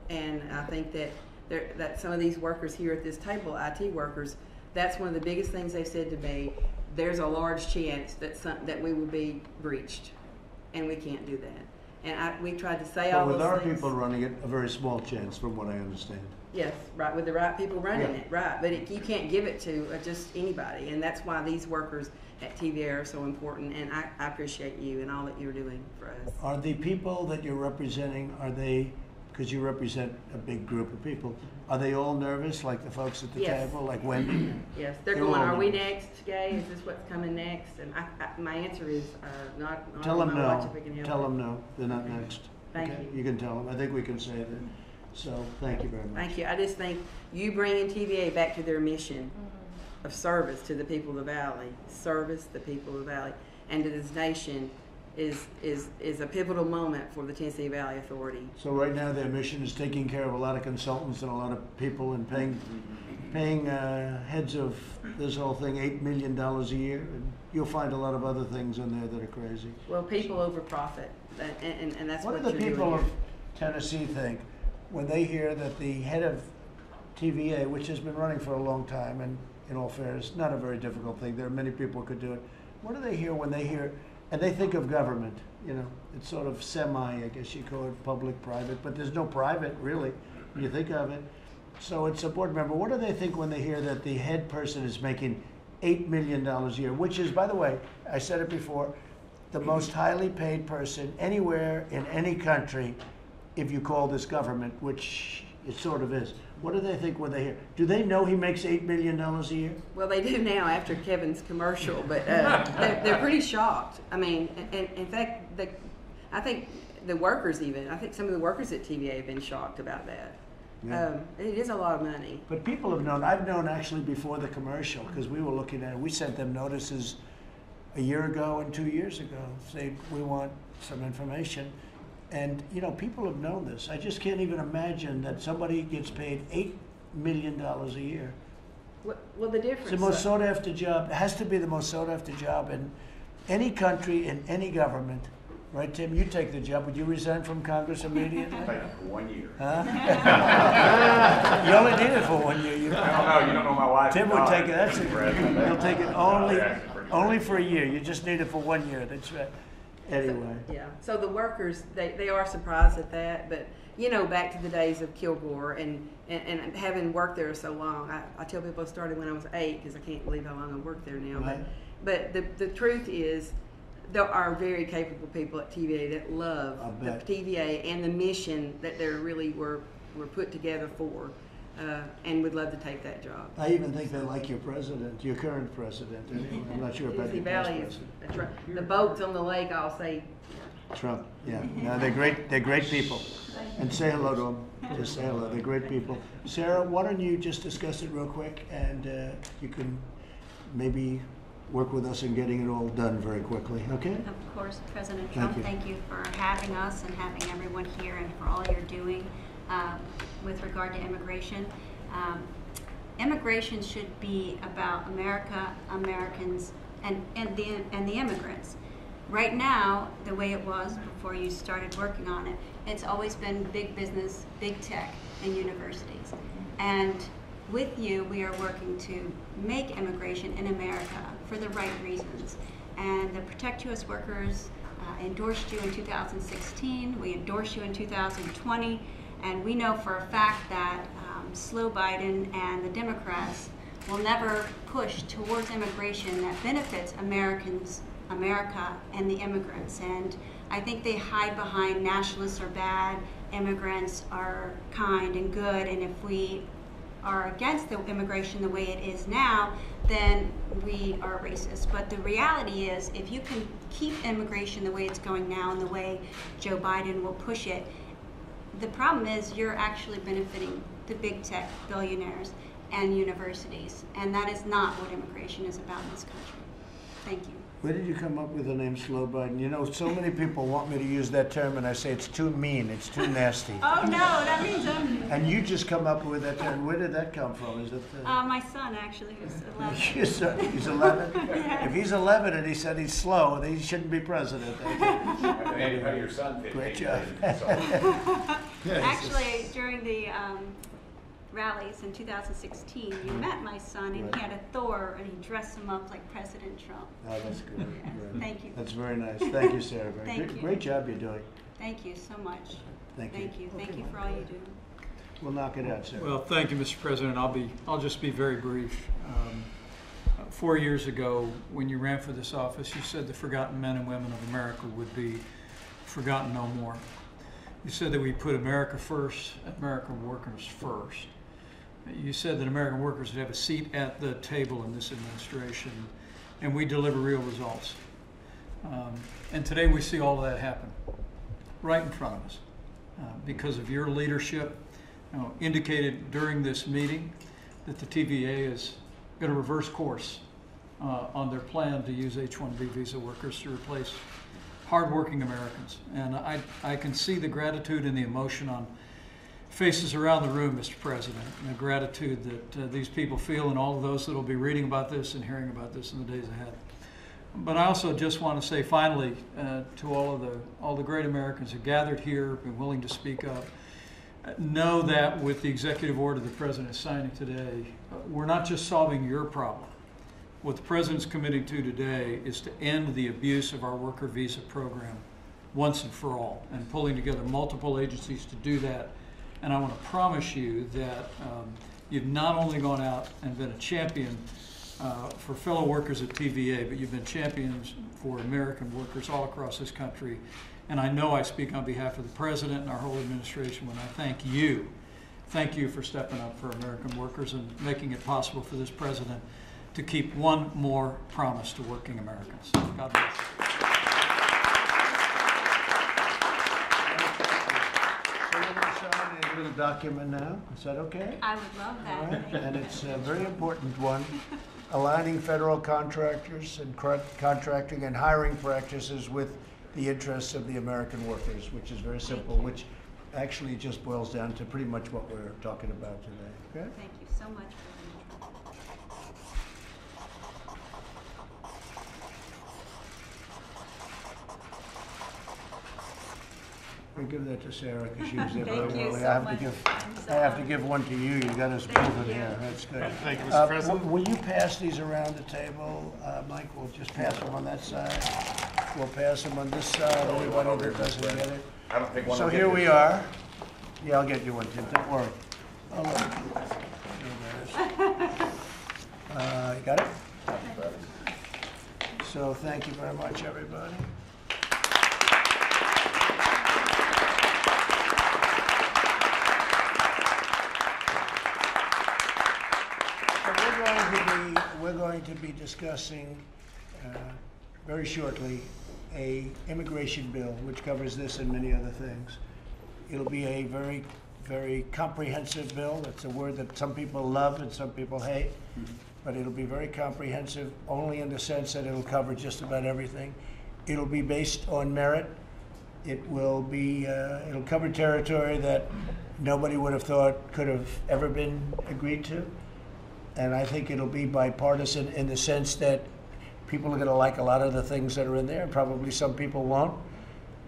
And I think that some of these workers here at this table, IT workers, that's one of the biggest things they've said to me. There's a large chance that we will be breached, and we can't do that. And we tried to say all those things.
But with our people running it, a very small chance, from what I understand.
Yes, right, with the right people running it, right. But you can't give it to just anybody, and that's why these workers at TVA are so important, and I appreciate you and all that you're doing for us.
Are the people that you're representing, because you represent a big group of people, are they all nervous, like the folks at the table, like Wendy?
Yes, they're going, are we next, Gay? Is this what's coming next? And my answer is not
Tell them
on my
no.
watch if we can help
Tell
it.
them no, they're not next.
Thank
Okay?
you.
You can tell them. I think we can say that. So, thank you very much.
Thank you. I just think you bringing TVA back to their mission of service to the people of the Valley, service the people of the Valley, and to this nation is a pivotal moment for the Tennessee Valley Authority.
So right now their mission is taking care of a lot of consultants and a lot of people and paying heads of this whole thing $8 million a year. And you'll find a lot of other things in there that are crazy.
Well, people over profit, and that's
What
what
do the
you're
people
doing
of
here.
Tennessee think when they hear that the head of TVA, which has been running for a long time, and in all fairness, not a very difficult thing, there are many people who could do it. What do they hear when they hear, and they think of government, you know, it's sort of semi, I guess you call it public, private, but there's no private really when you think of it. So it's a board member. What do they think when they hear that the head person is making $8 million a year, which is, by the way, I said it before, the most highly paid person anywhere in any country if you call this government, which it sort of is. What do they think when they hear? Do they know he makes $8 million a year?
Well, they do now after Kevin's commercial, but they're pretty shocked. I mean, and in fact, I think the workers even, I think some of the workers at TVA have been shocked about that.
Yeah.
It is a lot of money.
But people have known, I've known actually before the commercial, because we were looking at it, we sent them notices a year ago and 2 years ago, saying we want some information. And, you know, people have known this. I just can't even imagine that somebody gets paid $8 million a year.
Well, the difference.
It's the most sought after job. It has to be the most sought after job in any country, in any government. Right, Tim? You take the job. Would you resign from Congress immediately?
Take it for 1 year.
Huh? You only need it for 1 year. You don't
No, you don't know my wife.
Tim would take it. That's it.
President.
He'll take it only for a year. You just need it for 1 year. That's right. Anyway.
Yeah. So the workers, they are surprised at that, but you know, back to the days of Kilgore and having worked there so long. I tell people I started when I was 8 because I can't believe how long I worked there now.
Right.
But the truth is, there are very capable people at TVA that love the TVA and the mission that they really were put together for, and would love to take that job.
I even think they like your president, your current president. I'm not sure about
Tennessee
your past
Valley
president.
that's right. The boats on the lake, I'll say.
Trump, yeah. No, they're great. They're great people. And say hello to them. Just say hello. They're great people. Sarah, why don't you just discuss it real quick, and you can maybe work with us in getting it all done very quickly, okay?
Of course, President Trump, thank you for having us and having everyone here and for all you're doing with regard to immigration. Immigration should be about America, Americans, and the immigrants. Right now, the way it was before you started working on it, it's always been big business, big tech, and universities. And with you, we are working to make immigration in America for the right reasons. And the Protect U.S. Workers endorsed you in 2016. We endorsed you in 2020. And we know for a fact that slow Biden and the Democrats will never push towards immigration that benefits Americans, America, and the immigrants. And I think they hide behind nationalists are bad, immigrants are kind and good, and if we are against the immigration the way it is now, then we are racist. But the reality is, if you can keep immigration the way it's going now and the way Joe Biden will push it, the problem is you're actually benefiting the big tech billionaires and universities, and that is not what immigration is about in this country. Thank you.
Where did you come up with the name Slow Biden? You know, so many people want me to use that term, and I say it's too mean, it's too nasty.
Oh, no, that means
And you just come up with that term. Where did that come from? Is it?
my son, actually, who's 11.
He's 11?
Yeah.
If he's 11 and he said he's slow, then he shouldn't be president.
How your son fit?
Great job.
Actually, during the rallies in 2016, you met my son, and he had a Thor, and he dressed him up like President Trump.
Oh, that's good.
Yeah.
Good.
Thank you.
That's very nice. Thank you, Sarah.
Thank you.
Great job you're doing.
Thank you so much.
Thank you.
Thank you for all you do.
We'll knock it out, Sarah.
Well, thank you, Mr. President. I'll just be very brief. 4 years ago, when you ran for this office, you said the forgotten men and women of America would be forgotten no more. You said that we put America first, American workers first. You said that American workers would have a seat at the table in this administration, and we deliver real results. And today we see all of that happen right in front of us because of your leadership. Indicated during this meeting that the TVA is going to reverse course on their plan to use H-1B visa workers to replace hardworking Americans. And I can see the gratitude and the emotion on faces around the room, Mr. President, and the gratitude that these people feel, and all of those that will be reading about this and hearing about this in the days ahead. But I also just want to say finally to all the great Americans who gathered here, been willing to speak up, know that with the executive order the President is signing today, we're not just solving your problem. What the President's committing to today is to end the abuse of our worker visa program once and for all, and pulling together multiple agencies to do that. And I want to promise you that you've not only gone out and been a champion for fellow workers at TVA, but you've been champions for American workers all across this country. And I know I speak on behalf of the President and our whole administration when I thank you. Thank you for stepping up for American workers and making it possible for this President to keep one more promise to working Americans. God bless you.
So we're going to sign a little document now. Is that okay?
I would love that.
All right. And it's a very important one, aligning federal contractors and contracting and hiring practices with the interests of the American workers, which is very simple, which actually just boils down to pretty much what we're talking about today. Okay?
Thank you so much.
We give that to Sarah because she was there
Thank
very
you
early.
so much.
I have to give one to you. You got us moving here. That's good.
Thank you, Mr. President.
Will you pass these around the table, Mike? We'll just pass them on that side. We'll pass them on this side. Anyone that doesn't get it.
I don't think one.
So here we are. Yeah, I'll get you one, Tim. Don't worry. I'll let you. You got it? So thank you very much, everybody. We're going to be discussing very shortly a immigration bill which covers this and many other things. It'll be a very, very comprehensive bill. It's a word that some people love and some people hate, but it'll be very comprehensive only in the sense that it'll cover just about everything. It'll be based on merit. It will be, it'll cover territory that nobody would have thought could have ever been agreed to. And I think it'll be bipartisan in the sense that people are going to like a lot of the things that are in there. Probably some people won't.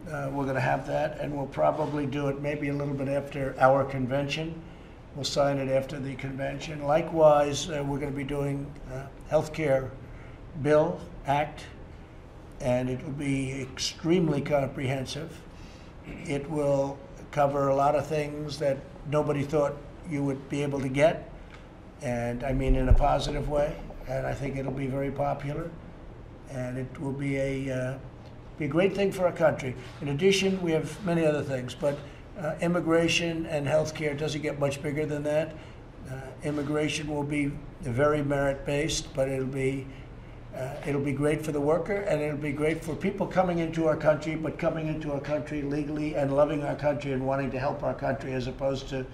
We're going to have that, and we'll probably do it maybe a little bit after our convention. We'll sign it after the convention. Likewise, we're going to be doing healthcare bill, act, and it will be extremely comprehensive. It will cover a lot of things that nobody thought you would be able to get. And I mean in a positive way, and I think it'll be very popular, and it will be a great thing for our country. In addition, we have many other things, but immigration and healthcare doesn't get much bigger than that. Immigration will be very merit-based, but it'll be great for the worker, and it'll be great for people coming into our country, but coming into our country legally and loving our country and wanting to help our country, as opposed to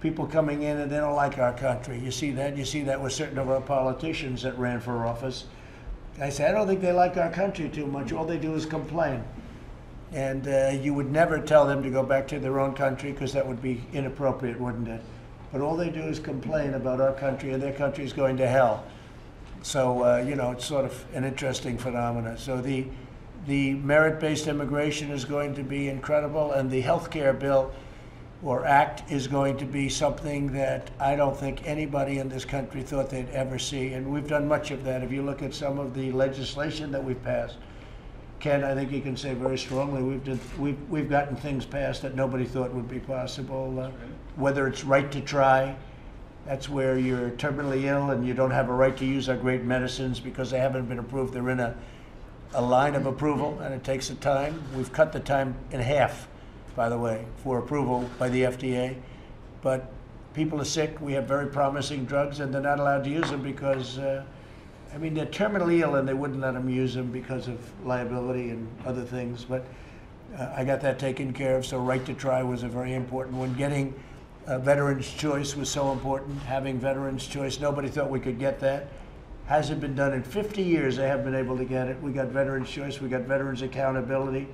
people coming in and they don't like our country. You see that with certain of our politicians that ran for office. I say, I don't think they like our country too much. All they do is complain. And you would never tell them to go back to their own country because that would be inappropriate, wouldn't it? But all they do is complain about our country, and their country is going to hell. So, you know, it's sort of an interesting phenomenon. So the merit-based immigration is going to be incredible, and the health care bill or act is going to be something that I don't think anybody in this country thought they'd ever see. And we've done much of that. If you look at some of the legislation that we've passed, Ken, I think you can say very strongly we've gotten things passed that nobody thought would be possible. Whether it's right to try, that's where you're terminally ill and you don't have a right to use our great medicines because they haven't been approved. They're in a line of approval, and it takes a time. We've cut the time in half, by the way, for approval by the FDA. But people are sick. We have very promising drugs, and they're not allowed to use them because, I mean, they're terminally ill, and they wouldn't let them use them because of liability and other things. But I got that taken care of, so right to try was a very important one. Getting Veterans' Choice was so important. Having Veterans' Choice, nobody thought we could get that. Hasn't been done in 50 years. They haven't been able to get it. We got Veterans' Choice. We got Veterans' Accountability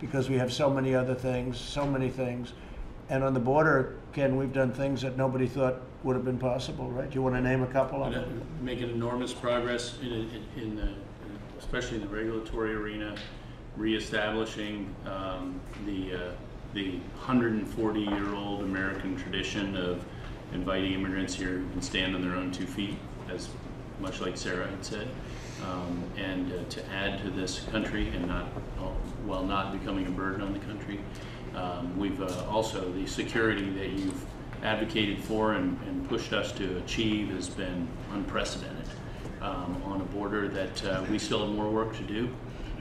because we have so many other things, so many things. And on the border, Ken, we've done things that nobody thought would have been possible, right? Do you want to name a couple of them?
Making enormous progress in the, especially in the regulatory arena, reestablishing the 140-year-old American tradition of inviting immigrants here who can stand on their own 2 feet, as much like Sarah had said, and to add to this country and not, while not becoming a burden on the country. We've also, the security that you've advocated for and pushed us to achieve has been unprecedented on a border that we still have more work to do.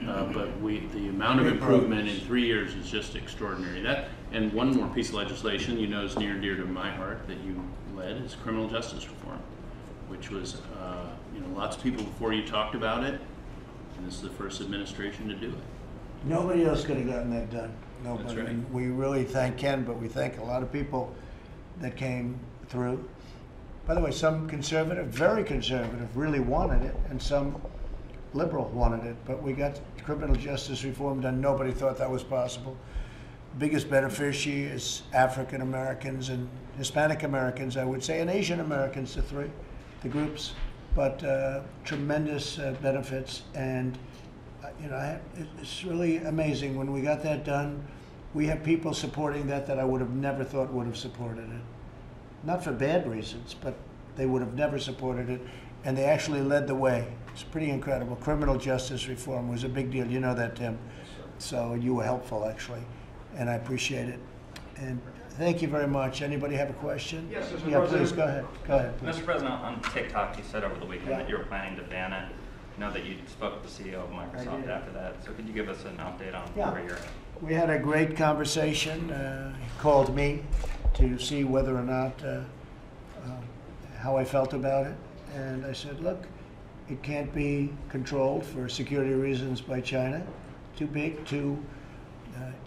But the amount of improvement in 3 years is just extraordinary. That, and one more piece of legislation you know is near and dear to my heart that you led is criminal justice reform, which was, you know, lots of people before you talked about it, and this is the first administration to do it.
Nobody else could have gotten that done. Nobody.
That's right.
And we really thank Ken, but we thank a lot of people that came through. By the way, some conservative, very conservative, really wanted it, and some liberal wanted it, but we got criminal justice reform done. Nobody thought that was possible. Biggest beneficiary is African Americans and Hispanic Americans, I would say, and Asian Americans, the groups, but tremendous benefits. And you know, it's really amazing. When we got that done, we have people supporting that I would have never thought would have supported it. Not for bad reasons, but they would have never supported it, and they actually led the way. It's pretty incredible. Criminal justice reform was a big deal. You know that, Tim. So you were helpful, actually, and I appreciate it. And thank you very much. Anybody have a question?
Yes, Mr.
Yeah,
President.
please, go ahead. Go ahead, please.
Mr. President, on TikTok, you said over the weekend that you were planning to ban it. I know that you spoke with the CEO of Microsoft after that. So could you give us an update on where you're at?
We had a great conversation. He called me to see whether or not how I felt about it. And I said, look, it can't be controlled for security reasons by China. Too big, too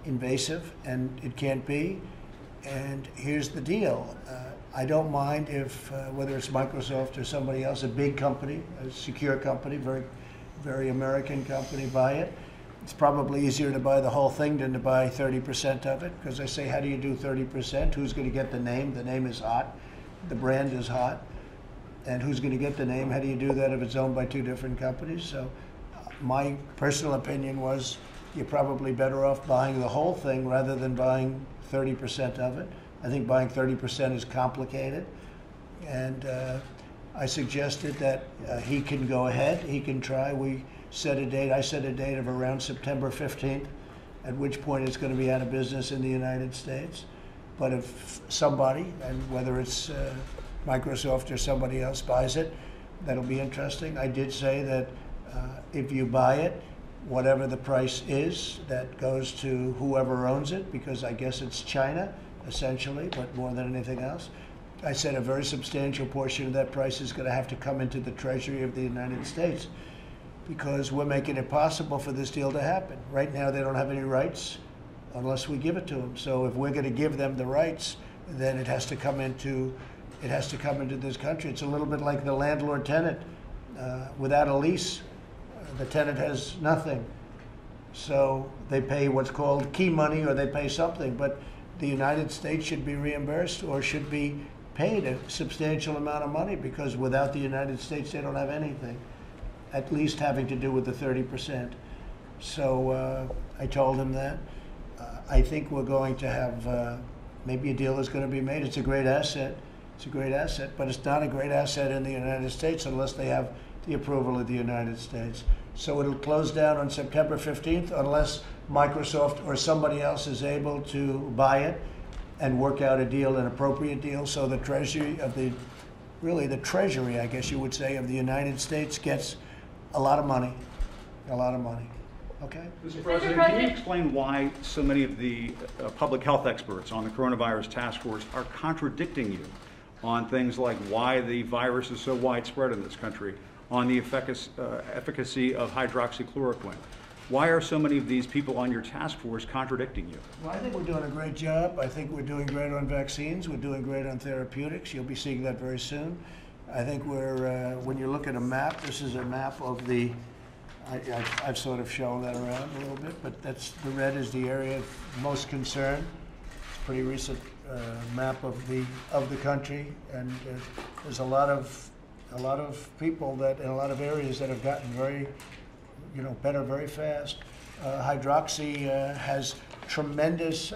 invasive, and it can't be. And here's the deal. I don't mind if, whether it's Microsoft or somebody else, a big company, a secure company, very, very American company, buy it. It's probably easier to buy the whole thing than to buy 30% of it, because I say, how do you do 30%? Who's going to get the name? The name is hot. The brand is hot. And who's going to get the name? How do you do that if it's owned by two different companies? So my personal opinion was you're probably better off buying the whole thing rather than buying 30% of it. I think buying 30% is complicated. And I suggested that he can go ahead, he can try. We set a date, I set a date of around September 15th, at which point it's going to be out of business in the United States. But if somebody, and whether it's Microsoft or somebody else buys it, that'll be interesting. I did say that if you buy it, whatever the price is, that goes to whoever owns it, because I guess it's China, essentially, but more than anything else. I said a very substantial portion of that price is going to have to come into the Treasury of the United States, because we're making it possible for this deal to happen. Right now, they don't have any rights unless we give it to them. So if we're going to give them the rights, then it has to come into this country. It's a little bit like the landlord-tenant. Without a lease, the tenant has nothing. So they pay what's called key money, or they pay something, but the United States should be reimbursed or should be paid a substantial amount of money, because without the United States they don't have anything, at least having to do with the 30%. So I told him that. I think we're going to have, maybe a deal is going to be made. It's a great asset. It's a great asset, but it's not a great asset in the United States unless they have the approval of the United States. So it'll close down on September 15th unless Microsoft or somebody else is able to buy it and work out a deal, an appropriate deal, so the Treasury of the, really the Treasury, I guess you would say, of the United States gets a lot of money, a lot of money. Okay?
Mr. President, can you explain why so many of the public health experts on the coronavirus task force are contradicting you on things like why the virus is so widespread in this country, on the efficacy of hydroxychloroquine? Why are so many of these people on your task force contradicting you?
Well, I think we're doing a great job. I think we're doing great on vaccines. We're doing great on therapeutics. You'll be seeing that very soon. I think we're, when you look at a map, this is a map of the, I've sort of shown that around a little bit, but that's, the red is the area of most concern. It's a pretty recent map of the country, and there's a lot of people that in a lot of areas that have gotten very, better very fast. Hydroxy has tremendous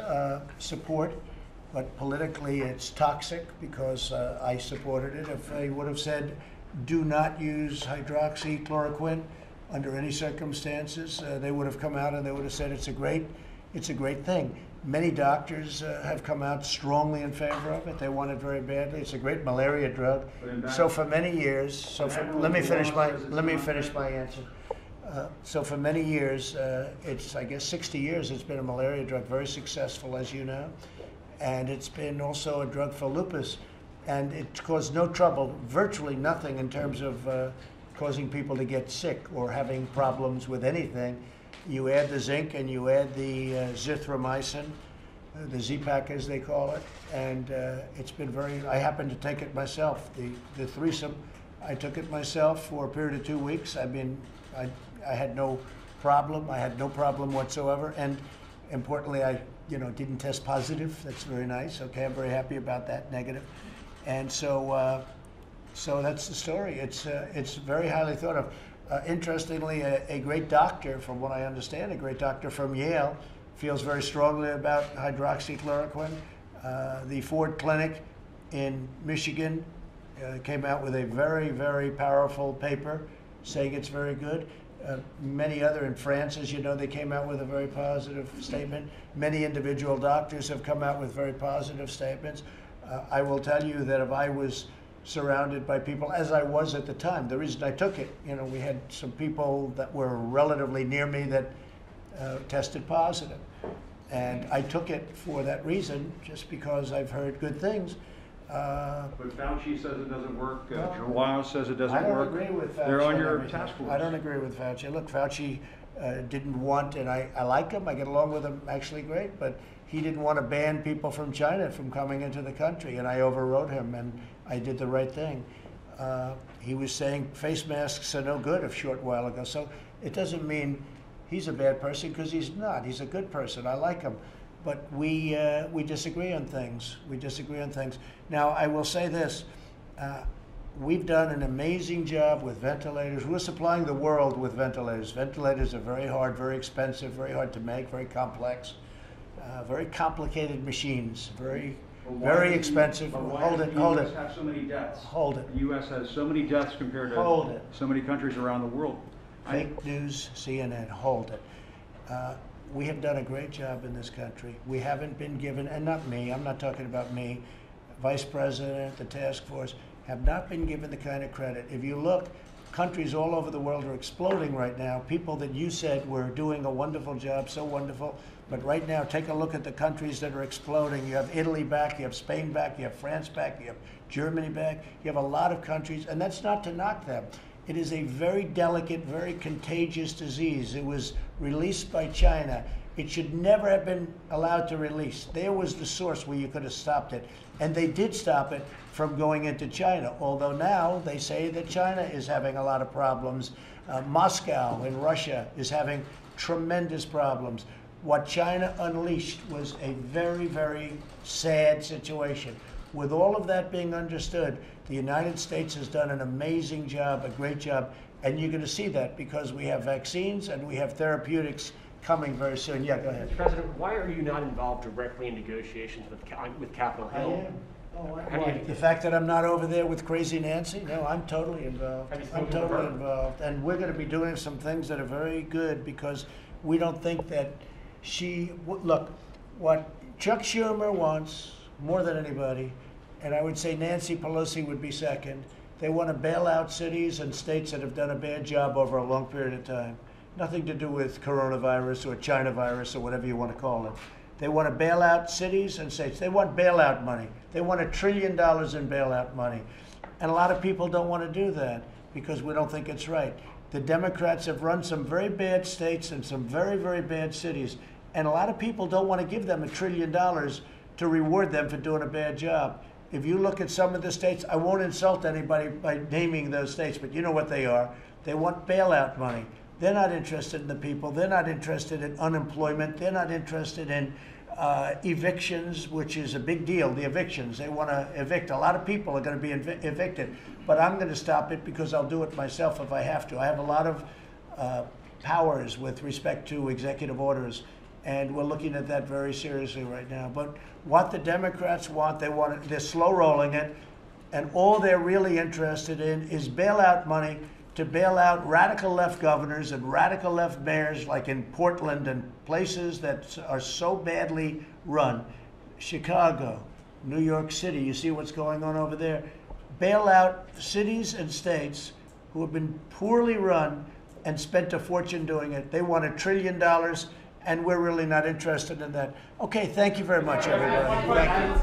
support, but politically it's toxic because I supported it. If they would have said, do not use hydroxychloroquine under any circumstances, they would have come out and they would have said it's a great thing. Many doctors have come out strongly in favor of it. They want it very badly. It's a great malaria drug. So for many years, let me finish my answer. So for many years, it's, I guess 60 years, it's been a malaria drug, very successful, as you know. And it's been also a drug for lupus. And it's caused no trouble, virtually nothing in terms of causing people to get sick or having problems with anything. You add the zinc and you add the zithromycin, the Z-Pak as they call it, and it's been very, I happen to take it myself. The threesome, I took it myself for a period of 2 weeks. I had no problem. I had no problem whatsoever, and importantly, I didn't test positive. That's very nice. Okay, I'm very happy about that. Negative, and so that's the story. It's very highly thought of. Interestingly, a great doctor, from what I understand, a great doctor from Yale, feels very strongly about hydroxychloroquine. The Ford Clinic in Michigan came out with a very, very powerful paper saying it's very good. Many other, in France, as you know, they came out with a very positive statement. Many individual doctors have come out with very positive statements. I will tell you that if I was surrounded by people, as I was at the time, the reason I took it, we had some people that were relatively near me that tested positive. And I took it for that reason, just because I've heard good things.
But Fauci says it doesn't work. Joao says it doesn't work.
I don't agree with Fauci.
They're on your task force.
I don't agree with Fauci. Look, Fauci didn't want, and I like him, I get along with him actually great, but he didn't want to ban people from China from coming into the country, and I overrode him, and I did the right thing. He was saying face masks are no good a short while ago, so it doesn't mean he's a bad person, because he's not. He's a good person. I like him. But we disagree on things. We disagree on things. Now, I will say this. We've done an amazing job with ventilators. We're supplying the world with ventilators. Ventilators are very hard, very expensive, very hard to make, very complex, very complicated machines, very expensive. Hold it.
The U.S. have so many deaths.
Hold it.
The U.S. has so many deaths compared to so many countries around the world.
Fake news, CNN, hold it. We have done a great job in this country. We haven't been given, and not me, I'm not talking about me, Vice President, the task force, have not been given the kind of credit. If you look, countries all over the world are exploding right now. People that you said were doing a wonderful job, so wonderful. But right now, take a look at the countries that are exploding. You have Italy back, you have Spain back, you have France back, you have Germany back. You have a lot of countries, and that's not to knock them. It is a very delicate, very contagious disease. It was released by China. It should never have been allowed to release. There was the source where you could have stopped it. And they did stop it from going into China, although now they say that China is having a lot of problems. Moscow in Russia is having tremendous problems. What China unleashed was a very, very sad situation. With all of that being understood, the United States has done an amazing job, a great job, and you're going to see that because we have vaccines and we have therapeutics coming very soon. Yeah, go ahead.
Mr. President, why are you not involved directly in negotiations with Capitol Hill?
I am. The fact that I'm not over there with Crazy Nancy? No, I'm totally involved. I'm totally involved. And we're going to be doing some things that are very good because we don't think that look, what Chuck Schumer wants more than anybody, and I would say Nancy Pelosi would be second, they want to bail out cities and states that have done a bad job over a long period of time. Nothing to do with coronavirus or China virus or whatever you want to call it. They want to bail out cities and states. They want bailout money. They want $1 trillion in bailout money. And a lot of people don't want to do that because we don't think it's right. The Democrats have run some very bad states and some very, very bad cities. And a lot of people don't want to give them $1 trillion to reward them for doing a bad job. If you look at some of the states, I won't insult anybody by naming those states, but you know what they are. They want bailout money. They're not interested in the people. They're not interested in unemployment. They're not interested in evictions, which is a big deal, the evictions. They want to evict. A lot of people are going to be evicted. But I'm going to stop it because I'll do it myself if I have to. I have a lot of powers with respect to executive orders, and we're looking at that very seriously right now. But what the Democrats want, they're slow rolling it, and all they're really interested in is bailout money to bail out radical left governors and radical left mayors like in Portland and places that are so badly run. Chicago, New York City, you see what's going on over there. Bail out cities and states who have been poorly run and spent a fortune doing it. They want $1 trillion, and we're really not interested in that. Okay, thank you very much, everybody. Thank you.